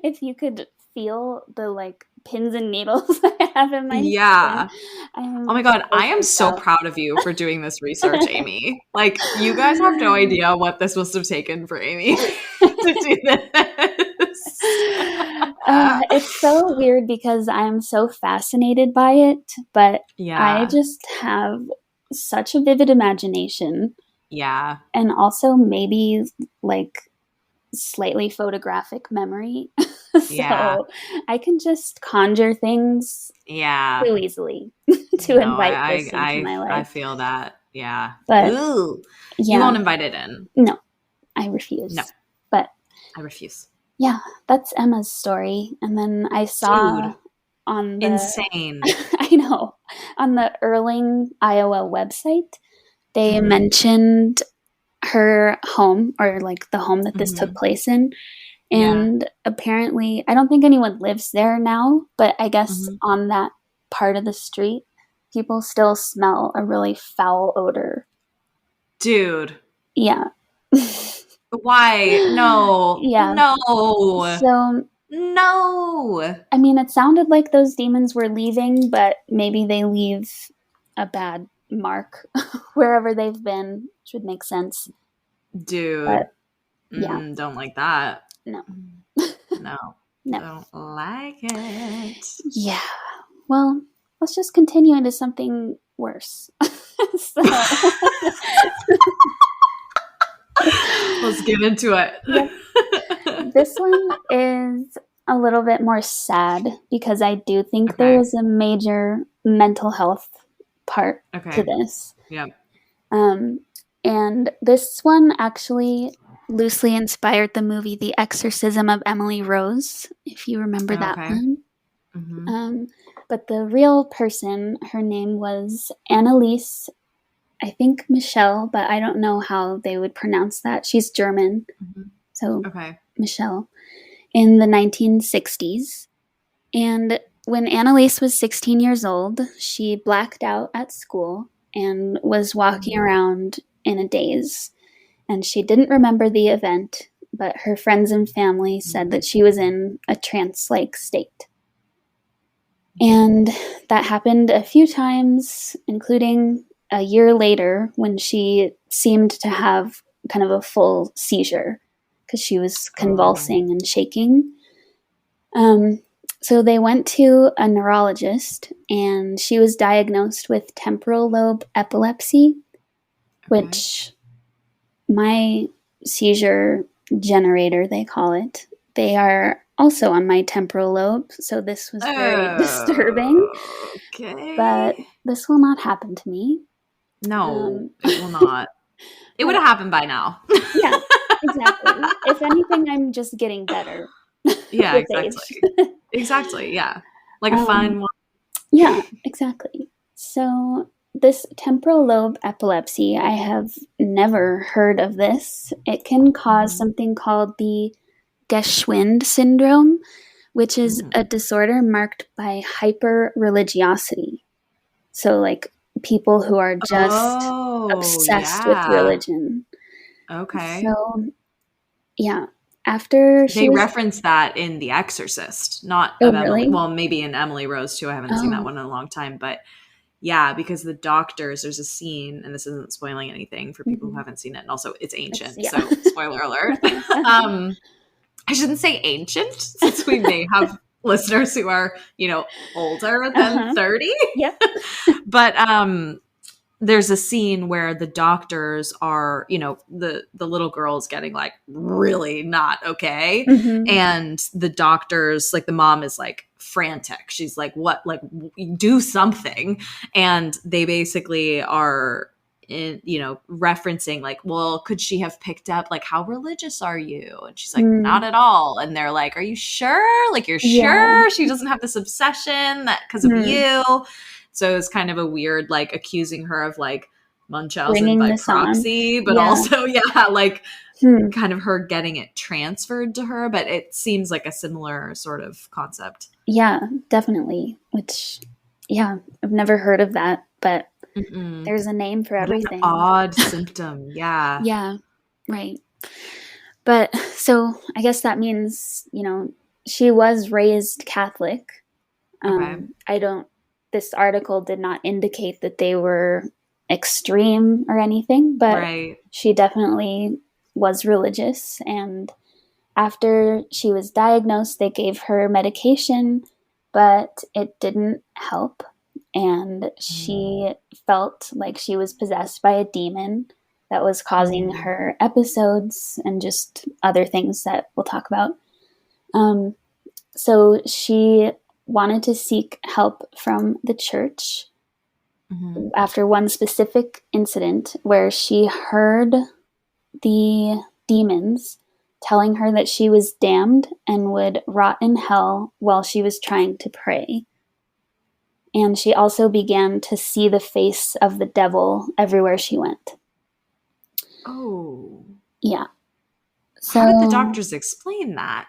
[SPEAKER 2] If you could feel the like pins and needles I have in my
[SPEAKER 1] skin. Oh my God, I am so
[SPEAKER 2] out.
[SPEAKER 1] proud of you for doing this research, Amy. Like, you guys have no idea what this must have taken for Amy to do this.
[SPEAKER 2] It's so weird because I'm so fascinated by it, but I just have such a vivid imagination.
[SPEAKER 1] Yeah.
[SPEAKER 2] And also maybe like slightly photographic memory. So I can just conjure things too easily to invite this into my life.
[SPEAKER 1] I feel that. Yeah.
[SPEAKER 2] But
[SPEAKER 1] ooh, you won't invite it in.
[SPEAKER 2] No, I refuse.
[SPEAKER 1] No.
[SPEAKER 2] But
[SPEAKER 1] I refuse.
[SPEAKER 2] Yeah, that's Emma's story. And then I saw on the
[SPEAKER 1] insane.
[SPEAKER 2] I know. On the Erling, Iowa website, they mentioned her home, or like the home that this took place in. And apparently, I don't think anyone lives there now, but I guess on that part of the street, people still smell a really foul odor.
[SPEAKER 1] Dude.
[SPEAKER 2] Yeah.
[SPEAKER 1] Why? No.
[SPEAKER 2] Yeah.
[SPEAKER 1] No.
[SPEAKER 2] So,
[SPEAKER 1] no.
[SPEAKER 2] I mean, it sounded like those demons were leaving, but maybe they leave a bad mark wherever they've been, which would make sense.
[SPEAKER 1] Dude.
[SPEAKER 2] But,
[SPEAKER 1] don't like that.
[SPEAKER 2] No.
[SPEAKER 1] No. Don't like it.
[SPEAKER 2] Yeah. Well, let's just continue into something worse.
[SPEAKER 1] Let's get into it.
[SPEAKER 2] This one is a little bit more sad because I do think there is a major mental health part to this.
[SPEAKER 1] Yeah.
[SPEAKER 2] And this one actually loosely inspired the movie The Exorcism of Emily Rose, if you remember that one.
[SPEAKER 1] Mm-hmm.
[SPEAKER 2] But the real person, her name was Anneliese, I think Michelle, but I don't know how they would pronounce that. She's German. So Michelle. In the 1960s. And when Anneliese was 16 years old, she blacked out at school and was walking around in a daze. And she didn't remember the event, but her friends and family said that she was in a trance-like state. And that happened a few times, including a year later when she seemed to have kind of a full seizure because she was convulsing and shaking. So they went to a neurologist, and she was diagnosed with temporal lobe epilepsy, which my seizure generator, they call it, they are also on my temporal lobe, so this was very disturbing. But this will not happen to me.
[SPEAKER 1] No, it will not. It would have happened by now.
[SPEAKER 2] Yeah, exactly. If anything, I'm just getting better.
[SPEAKER 1] Yeah, exactly. Exactly, yeah. Like a fine wine.
[SPEAKER 2] Yeah, exactly. So this temporal lobe epilepsy, I have never heard of this. It can cause something called the Geschwind syndrome, which is a disorder marked by hyper-religiosity. So like people who are just obsessed with religion.
[SPEAKER 1] Okay.
[SPEAKER 2] So, yeah. After
[SPEAKER 1] they reference that in The Exorcist, not of Emily.
[SPEAKER 2] Really?
[SPEAKER 1] Well, maybe in Emily Rose too. I haven't seen that one in a long time, but yeah, because the doctors, there's a scene, and this isn't spoiling anything for people who haven't seen it, and also it's ancient, so spoiler alert. I shouldn't say ancient, since we may have listeners who are, older than
[SPEAKER 2] Uh-huh.
[SPEAKER 1] 30.
[SPEAKER 2] Yep.
[SPEAKER 1] But there's a scene where the doctors are, the little girl's getting like really not okay.
[SPEAKER 2] Mm-hmm.
[SPEAKER 1] And the doctors, like the mom is like frantic. She's like, what, like do something. And they basically are referencing like, well, could she have picked up like, how religious are you? And she's like, not
[SPEAKER 2] Mm.
[SPEAKER 1] at all. And they're like, are you sure? Like, you're
[SPEAKER 2] Yeah.
[SPEAKER 1] sure she doesn't have this obsession that because of
[SPEAKER 2] Mm.
[SPEAKER 1] you? So it's kind of a weird, like accusing her of like Munchausen
[SPEAKER 2] Bringing
[SPEAKER 1] by
[SPEAKER 2] this on.
[SPEAKER 1] proxy, but
[SPEAKER 2] Yeah.
[SPEAKER 1] also, yeah, like
[SPEAKER 2] Hmm.
[SPEAKER 1] kind of her getting it transferred to her. But it seems like a similar sort of concept.
[SPEAKER 2] Yeah, definitely. Which, yeah, I've never heard of that, but
[SPEAKER 1] Mm-mm.
[SPEAKER 2] there's a name for
[SPEAKER 1] What an
[SPEAKER 2] everything.
[SPEAKER 1] odd symptom. Yeah.
[SPEAKER 2] Yeah, right. But so I guess that means, she was raised Catholic.
[SPEAKER 1] Okay.
[SPEAKER 2] This article did not indicate that they were extreme or anything, but
[SPEAKER 1] Right.
[SPEAKER 2] she definitely was religious. And after she was diagnosed, they gave her medication, but it didn't help. And she felt like she was possessed by a demon that was causing her episodes and just other things that we'll talk about. So she wanted to seek help from the church after one specific incident where she heard the demons telling her that she was damned and would rot in hell while she was trying to pray. And she also began to see the face of the devil everywhere she went.
[SPEAKER 1] Oh.
[SPEAKER 2] Yeah. So,
[SPEAKER 1] how did the doctors explain that?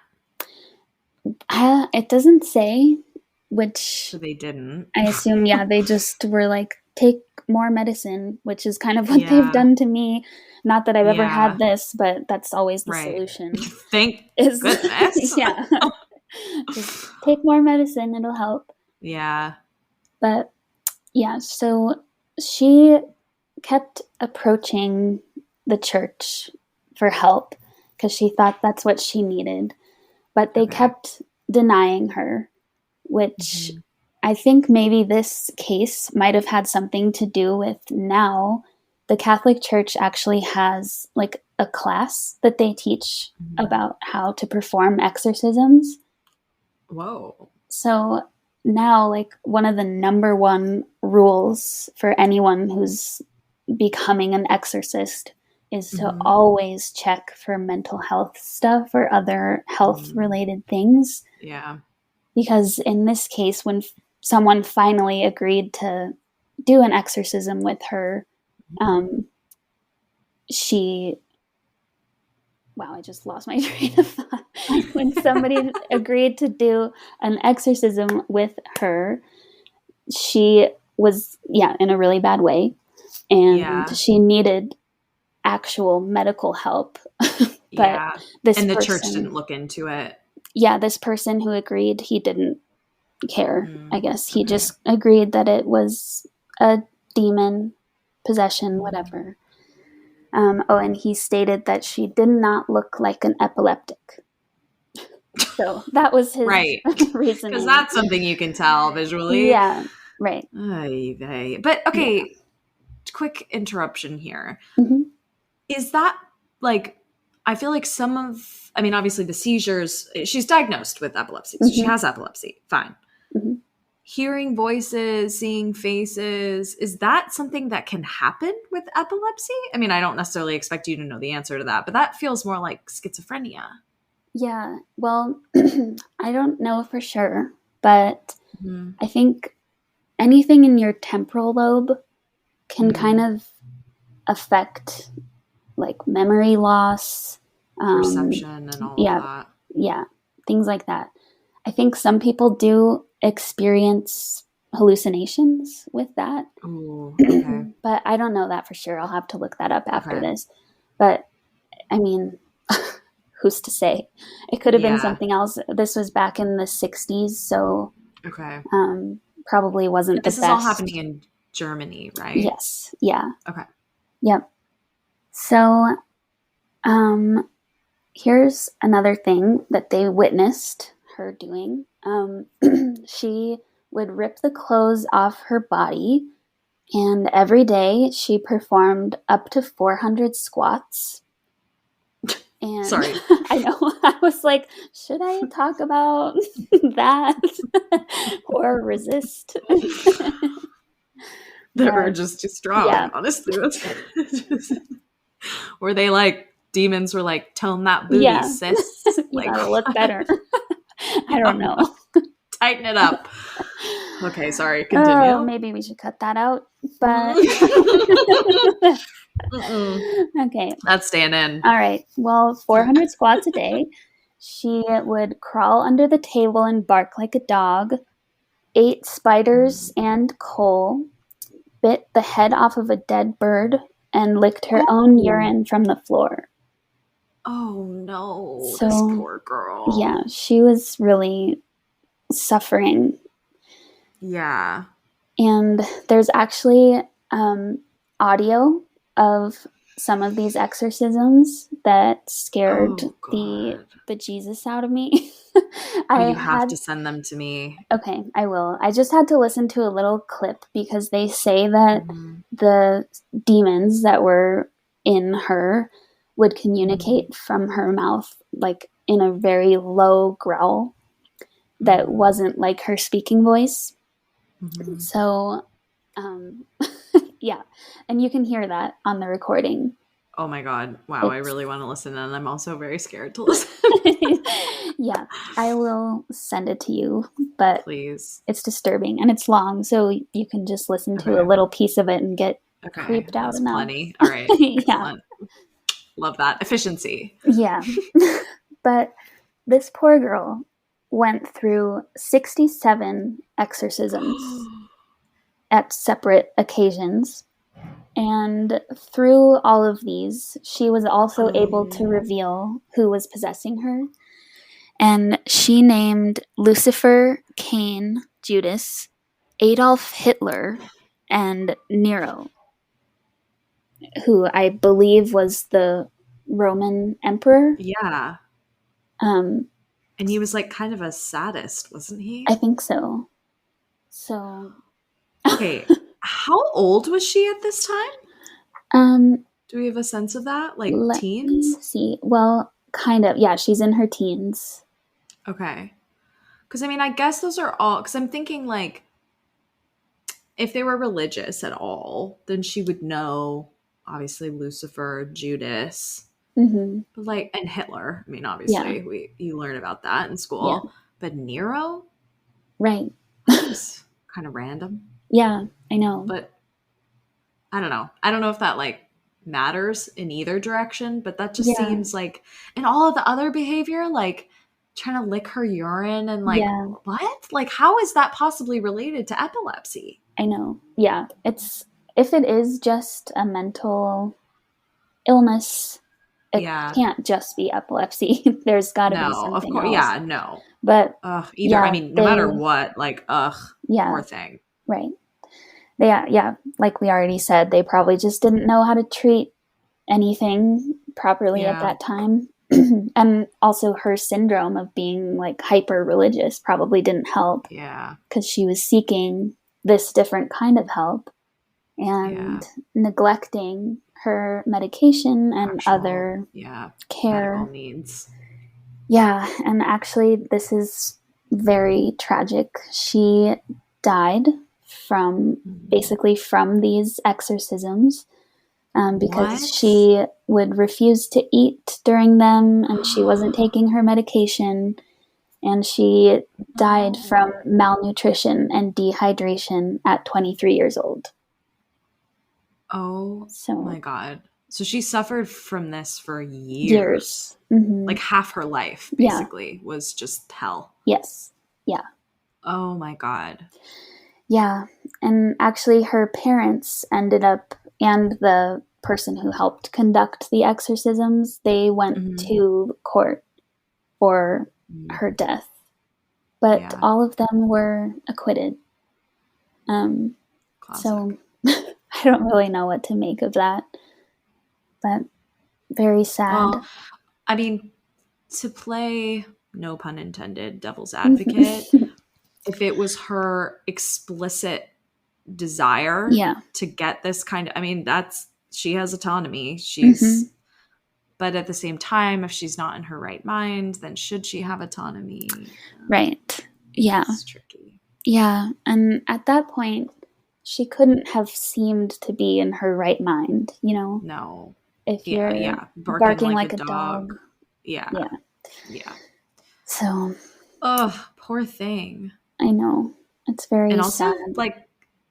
[SPEAKER 2] It doesn't say, which
[SPEAKER 1] So they didn't.
[SPEAKER 2] I assume, yeah, they just were like, take more medicine, which is kind of what
[SPEAKER 1] Yeah.
[SPEAKER 2] they've done to me. Not that I've ever
[SPEAKER 1] Yeah.
[SPEAKER 2] had this, but that's always the
[SPEAKER 1] Right.
[SPEAKER 2] solution.
[SPEAKER 1] Thank
[SPEAKER 2] Is
[SPEAKER 1] goodness.
[SPEAKER 2] yeah. Just take more medicine, it'll help.
[SPEAKER 1] Yeah.
[SPEAKER 2] But yeah, so she kept approaching the church for help because she thought that's what she needed. But they kept denying her, which I think maybe this case might have had something to do with now the Catholic Church actually has like a class that they teach about how to perform exorcisms.
[SPEAKER 1] Whoa.
[SPEAKER 2] So now, like, one of the number one rules for anyone who's becoming an exorcist is to always check for mental health stuff or other health related things.
[SPEAKER 1] Yeah.
[SPEAKER 2] Because in this case, when someone finally agreed to do an exorcism with her, wow, I just lost my train of thought. When somebody agreed to do an exorcism with her, she was, in a really bad way. And she needed actual medical help. But
[SPEAKER 1] the church didn't look into it.
[SPEAKER 2] Yeah, this person who agreed, he didn't care, I guess. He just agreed that it was a demon, possession, whatever. And he stated that she did not look like an epileptic. So that was his reasoning.
[SPEAKER 1] Because that's something you can tell visually.
[SPEAKER 2] Yeah, right.
[SPEAKER 1] But okay, quick interruption here. Is that like, I feel like obviously the seizures, she's diagnosed with epilepsy. So she has epilepsy. Fine. Hearing voices, seeing faces, is that something that can happen with epilepsy? I mean, I don't necessarily expect you to know the answer to that, but that feels more like schizophrenia.
[SPEAKER 2] Yeah, well, I don't know for sure, but I think anything in your temporal lobe can kind of affect like memory loss,
[SPEAKER 1] perception and all of that.
[SPEAKER 2] Yeah, things like that. I think some people do experience hallucinations with that.
[SPEAKER 1] Ooh, okay.
[SPEAKER 2] But I don't know that for sure. I'll have to look that up after this. But I mean, who's to say? It could have been something else. This was back in the 60s, so probably wasn't the best.
[SPEAKER 1] This is all happening in Germany, right?
[SPEAKER 2] Yes. Yeah.
[SPEAKER 1] Okay.
[SPEAKER 2] Yep. So here's another thing that they witnessed her doing. She would rip the clothes off her body, and every day she performed up to 400 squats. And
[SPEAKER 1] Sorry.
[SPEAKER 2] I know. I was like, should I talk about that or resist?
[SPEAKER 1] The urge is too strong,
[SPEAKER 2] yeah.
[SPEAKER 1] honestly. Were they like, demons were like, tone that booty, sis.
[SPEAKER 2] You
[SPEAKER 1] Like,
[SPEAKER 2] gotta look better. I don't know.
[SPEAKER 1] Tighten it up. Okay, sorry. Continue.
[SPEAKER 2] Oh, maybe we should cut that out. But okay,
[SPEAKER 1] that's staying in.
[SPEAKER 2] All right. Well, 400 squats a day. She would crawl under the table and bark like a dog. Ate spiders and coal. Bit the head off of a dead bird and licked her own urine from the floor.
[SPEAKER 1] Oh no, so, this poor girl.
[SPEAKER 2] Yeah, she was really suffering.
[SPEAKER 1] Yeah.
[SPEAKER 2] And there's actually audio of some of these exorcisms that scared the bejesus out of me.
[SPEAKER 1] You have to send them to me.
[SPEAKER 2] Okay, I will. I just had to listen to a little clip because they say that the demons that were in her would communicate from her mouth, like in a very low growl that wasn't like her speaking voice. So, yeah, and you can hear that on the recording.
[SPEAKER 1] Oh my God. Wow, I really want to listen, and I'm also very scared to listen.
[SPEAKER 2] Yeah, I will send it to you, but
[SPEAKER 1] please.
[SPEAKER 2] It's disturbing, and it's long, so you can just listen to a little piece of it and get creeped out enough.
[SPEAKER 1] Plenty. All right.
[SPEAKER 2] Yeah.
[SPEAKER 1] Love that. Efficiency.
[SPEAKER 2] Yeah. But this poor girl went through 67 exorcisms at separate occasions. And through all of these, she was also able to reveal who was possessing her. And she named Lucifer, Cain, Judas, Adolf Hitler, and Nero, who I believe was the Roman emperor.
[SPEAKER 1] Yeah. And he was like kind of a sadist, wasn't he?
[SPEAKER 2] I think so. So.
[SPEAKER 1] Okay. How old was she at this time? Do we have a sense of that? Like teens?
[SPEAKER 2] Let me see. Well, kind of. Yeah, she's in her teens.
[SPEAKER 1] Okay. Because, I mean, I guess those are all... Because I'm thinking, like, if they were religious at all, then she would know, obviously, Lucifer, Judas, but like, and Hitler. I mean, obviously, you learn about that in school. Yeah. But Nero?
[SPEAKER 2] Right.
[SPEAKER 1] It's kind of random.
[SPEAKER 2] Yeah, I know.
[SPEAKER 1] But I don't know. I don't know if that, like, matters in either direction, but that just seems like... And all of the other behavior, like... trying to lick her urine and like what? Like how is that possibly related to epilepsy?
[SPEAKER 2] I know. Yeah. It's if it is just a mental illness, it can't just be epilepsy. There's gotta be something
[SPEAKER 1] of course.
[SPEAKER 2] else.
[SPEAKER 1] Yeah, no.
[SPEAKER 2] But
[SPEAKER 1] I mean, no matter what, like poor thing.
[SPEAKER 2] Right. Yeah, like we already said, they probably just didn't know how to treat anything properly at that time. And also her syndrome of being like hyper religious probably didn't help.
[SPEAKER 1] Yeah.
[SPEAKER 2] Because she was seeking this different kind of help and neglecting her medication and other care.
[SPEAKER 1] Medical needs.
[SPEAKER 2] Yeah. And actually, this is very tragic. She died from basically from these exorcisms. Because she would refuse to eat during them and she wasn't taking her medication, and she died from malnutrition and dehydration at 23 years old.
[SPEAKER 1] Oh my God. So she suffered from this for years. Like half her life basically was just hell.
[SPEAKER 2] Yes. Yeah.
[SPEAKER 1] Oh my God.
[SPEAKER 2] Yeah. And actually her parents ended up, and the person who helped conduct the exorcisms, they went to court for her death. But all of them were acquitted. So I don't really know what to make of that. But very sad.
[SPEAKER 1] Well, I mean, to play no pun intended, devil's advocate, if it was her explicit desire
[SPEAKER 2] Yeah.
[SPEAKER 1] to get this kind of, I mean, she has autonomy.
[SPEAKER 2] Mm-hmm.
[SPEAKER 1] But at the same time, if she's not in her right mind, then should she have autonomy?
[SPEAKER 2] Right. Yeah.
[SPEAKER 1] It's tricky.
[SPEAKER 2] Yeah. And at that point, she couldn't have seemed to be in her right mind, you know?
[SPEAKER 1] No.
[SPEAKER 2] If you're barking like a dog.
[SPEAKER 1] Yeah.
[SPEAKER 2] Yeah.
[SPEAKER 1] Yeah.
[SPEAKER 2] So.
[SPEAKER 1] Oh, poor thing.
[SPEAKER 2] I know. It's very
[SPEAKER 1] and also
[SPEAKER 2] sad.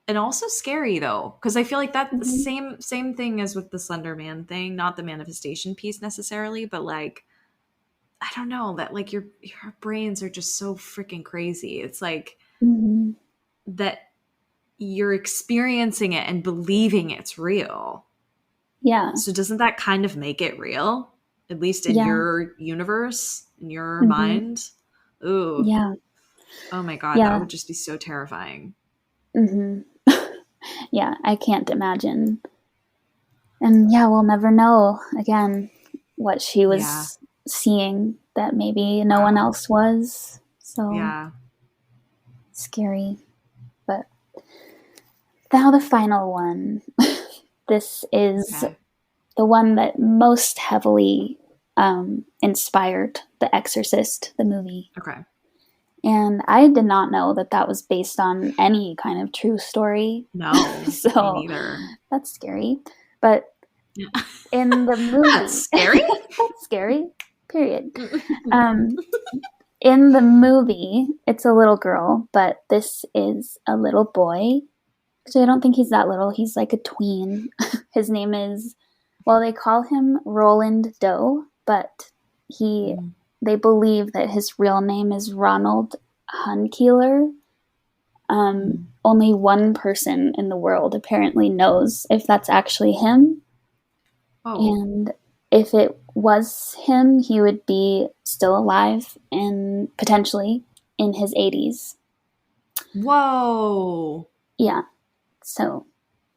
[SPEAKER 1] And also scary though, because I feel like that's the
[SPEAKER 2] Mm-hmm.
[SPEAKER 1] same thing as with the Slender Man thing, not the manifestation piece necessarily, but like, I don't know, that like your brains are just so freaking crazy. It's like
[SPEAKER 2] Mm-hmm.
[SPEAKER 1] that you're experiencing it and believing it's real.
[SPEAKER 2] Yeah.
[SPEAKER 1] So doesn't that kind of make it real? At least in your universe, in your
[SPEAKER 2] Mm-hmm.
[SPEAKER 1] mind? Ooh.
[SPEAKER 2] Yeah.
[SPEAKER 1] Oh my God,
[SPEAKER 2] Yeah.
[SPEAKER 1] that would just be so terrifying.
[SPEAKER 2] Mm-hmm. Yeah, I can't imagine. And yeah, we'll never know again what she was seeing that maybe no one else was. So scary. But now the final one. This is the one that most heavily inspired The Exorcist, the movie.
[SPEAKER 1] Okay.
[SPEAKER 2] And I did not know that that was based on any kind of true story.
[SPEAKER 1] No,
[SPEAKER 2] so
[SPEAKER 1] me neither.
[SPEAKER 2] That's scary. But in the movie,
[SPEAKER 1] that's scary.
[SPEAKER 2] That's scary. Period. In the movie, it's a little girl, but this is a little boy. Actually, I don't think he's that little. He's like a tween. His name is, well, they call him Roland Doe, but they believe that his real name is Ronald Hunkeeler. Only one person in the world apparently knows if that's actually him.
[SPEAKER 1] Oh.
[SPEAKER 2] And if it was him, he would be still alive and potentially in his 80s.
[SPEAKER 1] Whoa.
[SPEAKER 2] Yeah. So,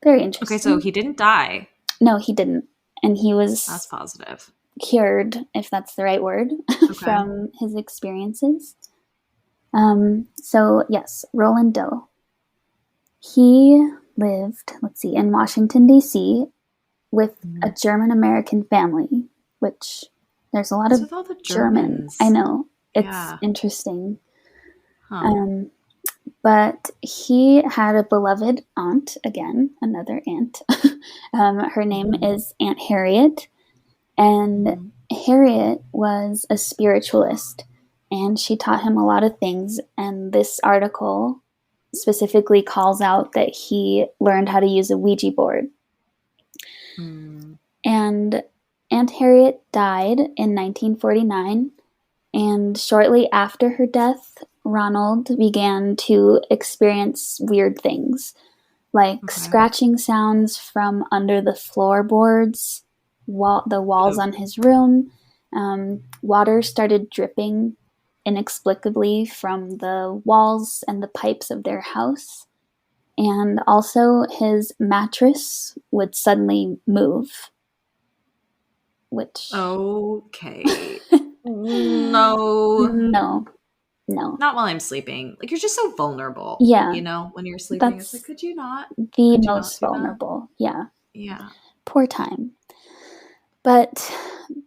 [SPEAKER 2] very interesting.
[SPEAKER 1] Okay, so he didn't die.
[SPEAKER 2] No, he didn't. And he was...
[SPEAKER 1] That's positive.
[SPEAKER 2] Cured, if that's the right word, from his experiences. So, yes, Roland Doe. He lived, in Washington, D.C. with a German-American family, which there's a lot of
[SPEAKER 1] all the
[SPEAKER 2] Germans. I know. It's interesting.
[SPEAKER 1] Huh.
[SPEAKER 2] But he had a beloved aunt, again, another aunt. Her name is Aunt Harriet. And Harriet was a spiritualist, and she taught him a lot of things. And this article specifically calls out that he learned how to use a Ouija board. And Aunt Harriet died in 1949, and shortly after her death, Ronald began to experience weird things, like scratching sounds from under the floorboards, the walls on his room. Water started dripping inexplicably from the walls and the pipes of their house. And also his mattress would suddenly move. Which...
[SPEAKER 1] Okay. No.
[SPEAKER 2] Not
[SPEAKER 1] while I'm sleeping. Like, you're just so vulnerable.
[SPEAKER 2] Yeah.
[SPEAKER 1] You know, when you're sleeping, it's like, could you not?
[SPEAKER 2] The most vulnerable. Yeah.
[SPEAKER 1] Yeah.
[SPEAKER 2] Poor time. But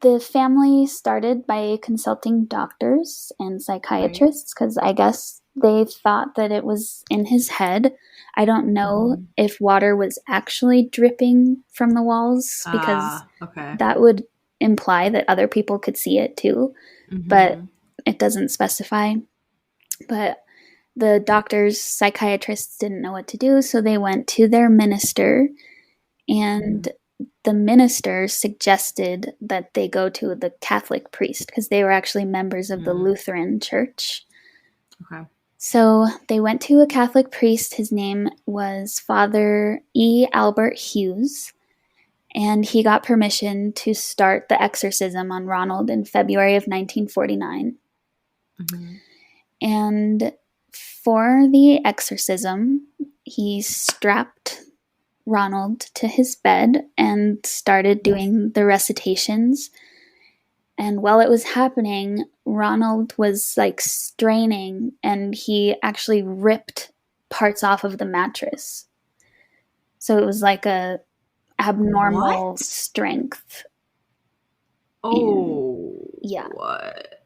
[SPEAKER 2] the family started by consulting doctors and psychiatrists because I guess they thought that it was in his head. I don't know if water was actually dripping from the walls because that would imply that other people could see it too. But it doesn't specify. But the doctors, psychiatrists didn't know what to do, so they went to their minister, and the minister suggested that they go to the Catholic priest because they were actually members of the Lutheran church.
[SPEAKER 1] Okay.
[SPEAKER 2] So they went to a Catholic priest. His name was Father E. Albert Hughes, and he got permission to start the exorcism on Ronald in February of 1949. And for the exorcism, he strapped Ronald to his bed and started doing the recitations. And while it was happening, Ronald was like straining, and he actually ripped parts off of the mattress. So it was like a abnormal
[SPEAKER 1] What?
[SPEAKER 2] strength.
[SPEAKER 1] Oh,
[SPEAKER 2] Yeah.
[SPEAKER 1] what?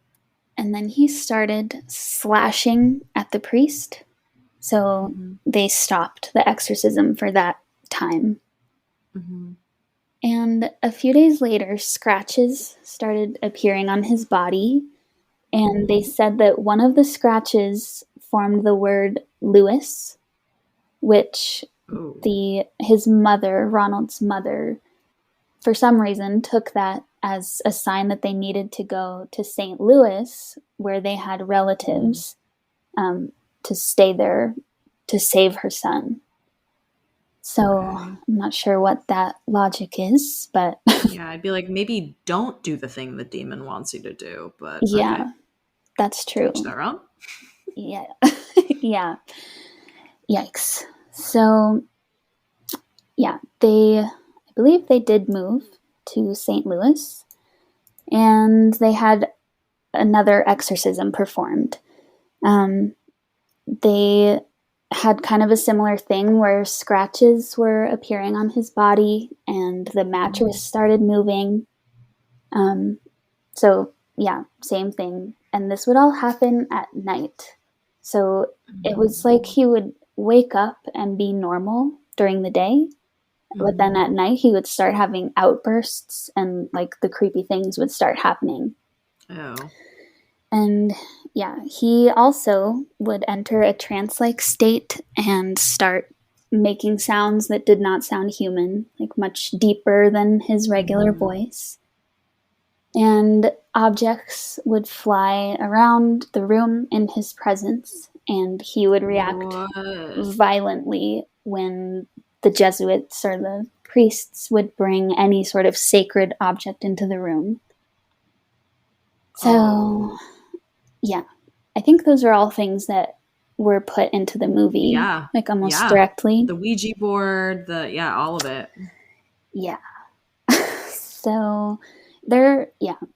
[SPEAKER 2] And then he started slashing at the priest. So they stopped the exorcism for that time.
[SPEAKER 1] Mm-hmm.
[SPEAKER 2] And a few days later, scratches started appearing on his body. And they said that one of the scratches formed the word Lewis, which
[SPEAKER 1] Oh.
[SPEAKER 2] his mother, Ronald's mother, for some reason took that as a sign that they needed to go to St. Louis, where they had relatives, to stay there to save her son. So I'm not sure what that logic is, but
[SPEAKER 1] Yeah, I'd be like, maybe don't do the thing the demon wants you to do, but
[SPEAKER 2] yeah,
[SPEAKER 1] okay.
[SPEAKER 2] that's true.
[SPEAKER 1] Each their own.
[SPEAKER 2] Yeah. Yeah. Yikes. So yeah, I believe they did move to St. Louis, and they had another exorcism performed. They had kind of a similar thing where scratches were appearing on his body and the mattress started moving. So yeah, same thing. And this would all happen at night. So it was like he would wake up and be normal during the day, but then at night he would start having outbursts and like the creepy things would start happening.
[SPEAKER 1] Oh.
[SPEAKER 2] And yeah, he also would enter a trance-like state and start making sounds that did not sound human, like much deeper than his regular voice. And objects would fly around the room in his presence, and he would react violently when the Jesuits or the priests would bring any sort of sacred object into the room. So, yeah, I think those are all things that were put into the movie, like almost directly.
[SPEAKER 1] The Ouija board, all of it.
[SPEAKER 2] Yeah. So there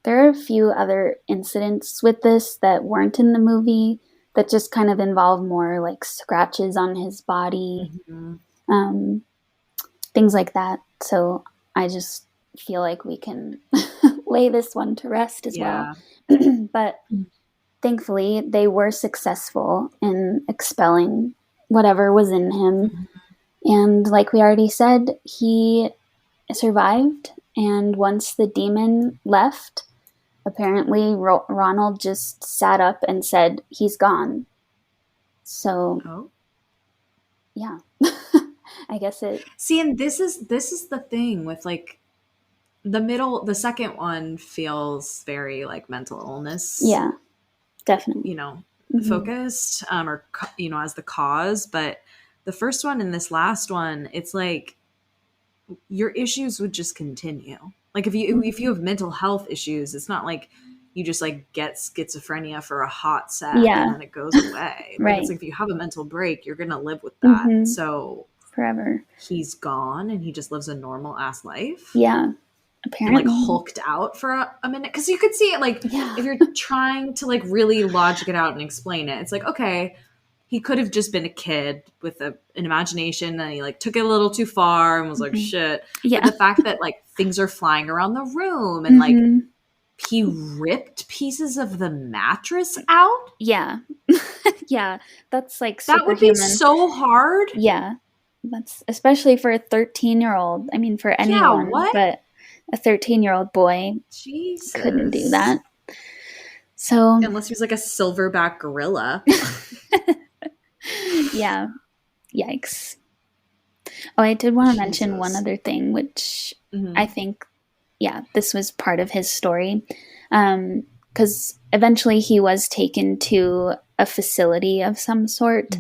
[SPEAKER 2] are a few other incidents with this that weren't in the movie that just kind of involve more like scratches on his body, things like that. So I just feel like we can lay this one to rest as well. But thankfully, they were successful in expelling whatever was in him. And like we already said, he survived. And once the demon left, apparently Ronald just sat up and said, he's gone. So, yeah. I guess it...
[SPEAKER 1] See, and this is the thing with like the second one feels very like mental illness.
[SPEAKER 2] Yeah, definitely.
[SPEAKER 1] Focused, or, as the cause. But the first one and this last one, it's like your issues would just continue. Like if you have mental health issues, it's not like you just like get schizophrenia for a hot sec and then it goes away.
[SPEAKER 2] Right.
[SPEAKER 1] Like it's like if you have a mental break, you're gonna live with that. So
[SPEAKER 2] forever.
[SPEAKER 1] He's gone and he just lives a normal ass life.
[SPEAKER 2] Yeah. Apparently.
[SPEAKER 1] And like hulked out for a minute. Because you could see it like if you're trying to like really logic it out and explain it, it's like, okay, he could have just been a kid with an imagination and he like took it a little too far and was like, shit.
[SPEAKER 2] Yeah.
[SPEAKER 1] But the fact that like things are flying around the room and like he ripped pieces of the mattress out.
[SPEAKER 2] Yeah. Yeah. That's like
[SPEAKER 1] that would be so hard.
[SPEAKER 2] Yeah. That's especially for a 13-year-old. I mean, for anyone, but a 13-year-old boy couldn't do that. So
[SPEAKER 1] unless he was like a silverback gorilla.
[SPEAKER 2] Yeah. Yikes. Oh, I did want to mention one other thing, which I think, this was part of his story. Because eventually he was taken to a facility of some sort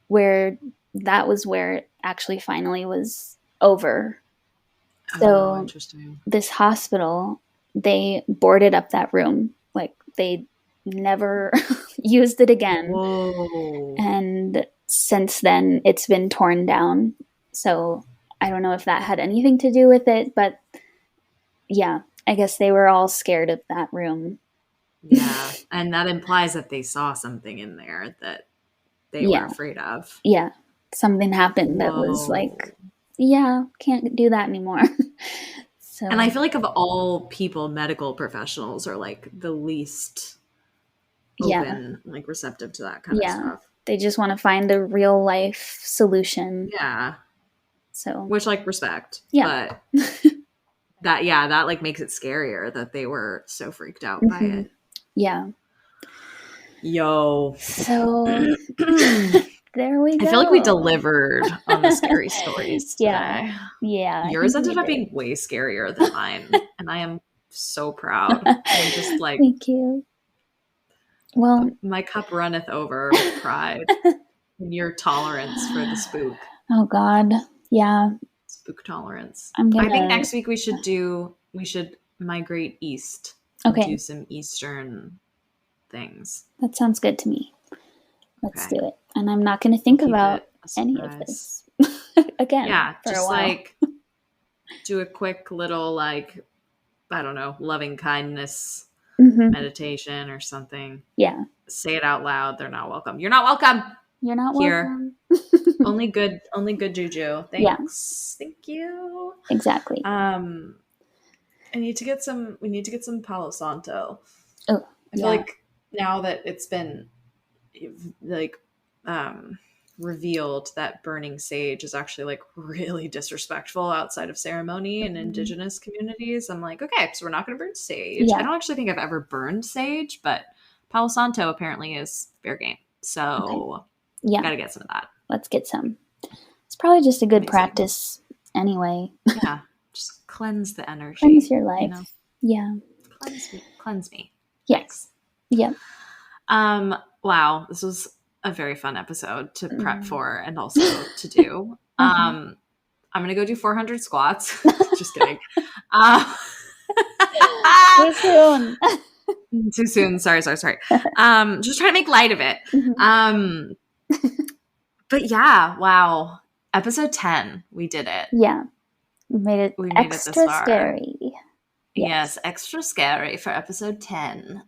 [SPEAKER 2] where that was where it actually finally was over. So
[SPEAKER 1] interesting.
[SPEAKER 2] This hospital, they boarded up that room. Like they never used it again.
[SPEAKER 1] Whoa.
[SPEAKER 2] And since then it's been torn down. So I don't know if that had anything to do with it, but yeah, I guess they were all scared of that room.
[SPEAKER 1] Yeah. And that implies that they saw something in there that they were
[SPEAKER 2] Yeah.
[SPEAKER 1] afraid of.
[SPEAKER 2] Yeah. Something happened that was like, yeah, can't do that anymore. So,
[SPEAKER 1] and I feel like of all people, medical professionals are like the least open, like receptive to that kind of stuff.
[SPEAKER 2] They just want to find a real life solution.
[SPEAKER 1] Yeah.
[SPEAKER 2] So,
[SPEAKER 1] which like respect.
[SPEAKER 2] Yeah.
[SPEAKER 1] But that like makes it scarier that they were so freaked out by it.
[SPEAKER 2] Yeah.
[SPEAKER 1] Yo.
[SPEAKER 2] So there we go.
[SPEAKER 1] I feel like we delivered on the scary stories today.
[SPEAKER 2] Yeah.
[SPEAKER 1] Yours ended up being way scarier than mine. And I am so proud. I'm just like,
[SPEAKER 2] thank you. Well,
[SPEAKER 1] my cup runneth over with pride and your tolerance for the spook.
[SPEAKER 2] Oh God. Yeah.
[SPEAKER 1] Spook tolerance.
[SPEAKER 2] I
[SPEAKER 1] think next week we should migrate east.
[SPEAKER 2] Okay.
[SPEAKER 1] Do some Eastern things.
[SPEAKER 2] That sounds good to me. Let's do it. And I'm not going to think about any of this again.
[SPEAKER 1] Yeah,
[SPEAKER 2] for
[SPEAKER 1] just
[SPEAKER 2] a while.
[SPEAKER 1] like do a quick little like, I don't know, loving kindness meditation or something.
[SPEAKER 2] Yeah.
[SPEAKER 1] Say it out loud. They're not welcome. You're not welcome.
[SPEAKER 2] You're not welcome.
[SPEAKER 1] only good juju. Thanks. Yeah. Thank you.
[SPEAKER 2] Exactly.
[SPEAKER 1] we need to get some Palo Santo.
[SPEAKER 2] Oh,
[SPEAKER 1] I feel like now that it's been like revealed that burning sage is actually like really disrespectful outside of ceremony and indigenous communities, I'm like, okay, so we're not going to burn sage. I don't actually think I've ever burned sage, but Palo Santo apparently is fair game. So gotta get some of that.
[SPEAKER 2] Let's get some. It's probably just a good practice anyway.
[SPEAKER 1] Yeah. Just cleanse the energy.
[SPEAKER 2] Cleanse your life.
[SPEAKER 1] You know? Yeah. Cleanse me.
[SPEAKER 2] Yes. Yeah.
[SPEAKER 1] Wow. This was a very fun episode to prep for and also to do. I'm going to go do 400 squats. Just kidding.
[SPEAKER 2] Too soon.
[SPEAKER 1] Too soon. Sorry. Just trying to make light of it. But yeah, wow. Episode 10, we did it.
[SPEAKER 2] Yeah. We made it extra scary.
[SPEAKER 1] Yes, extra scary for episode 10.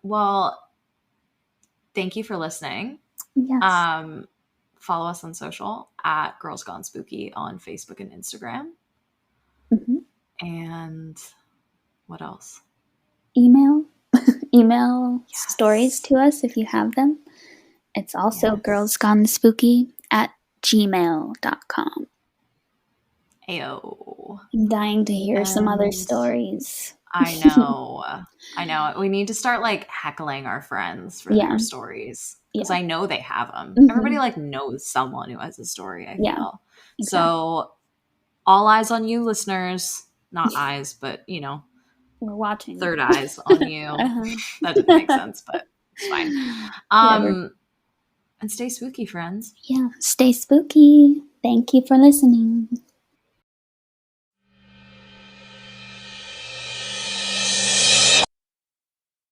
[SPEAKER 1] Well, thank you for listening.
[SPEAKER 2] Yes.
[SPEAKER 1] Follow us on social at Girls Gone Spooky on Facebook and Instagram. And what else?
[SPEAKER 2] Email stories to us if you have them. It's also girlsgonespooky@gmail.com.
[SPEAKER 1] Ayo.
[SPEAKER 2] I'm dying to hear some other stories.
[SPEAKER 1] I know. We need to start like heckling our friends for their stories. Because I know they have them. Everybody like knows someone who has a story, I feel. Exactly. So all eyes on you, listeners. Not eyes, but you know.
[SPEAKER 2] We're watching.
[SPEAKER 1] Third eyes on you. That didn't make sense, but it's fine. And stay spooky, friends.
[SPEAKER 2] Yeah, stay spooky. Thank you for listening.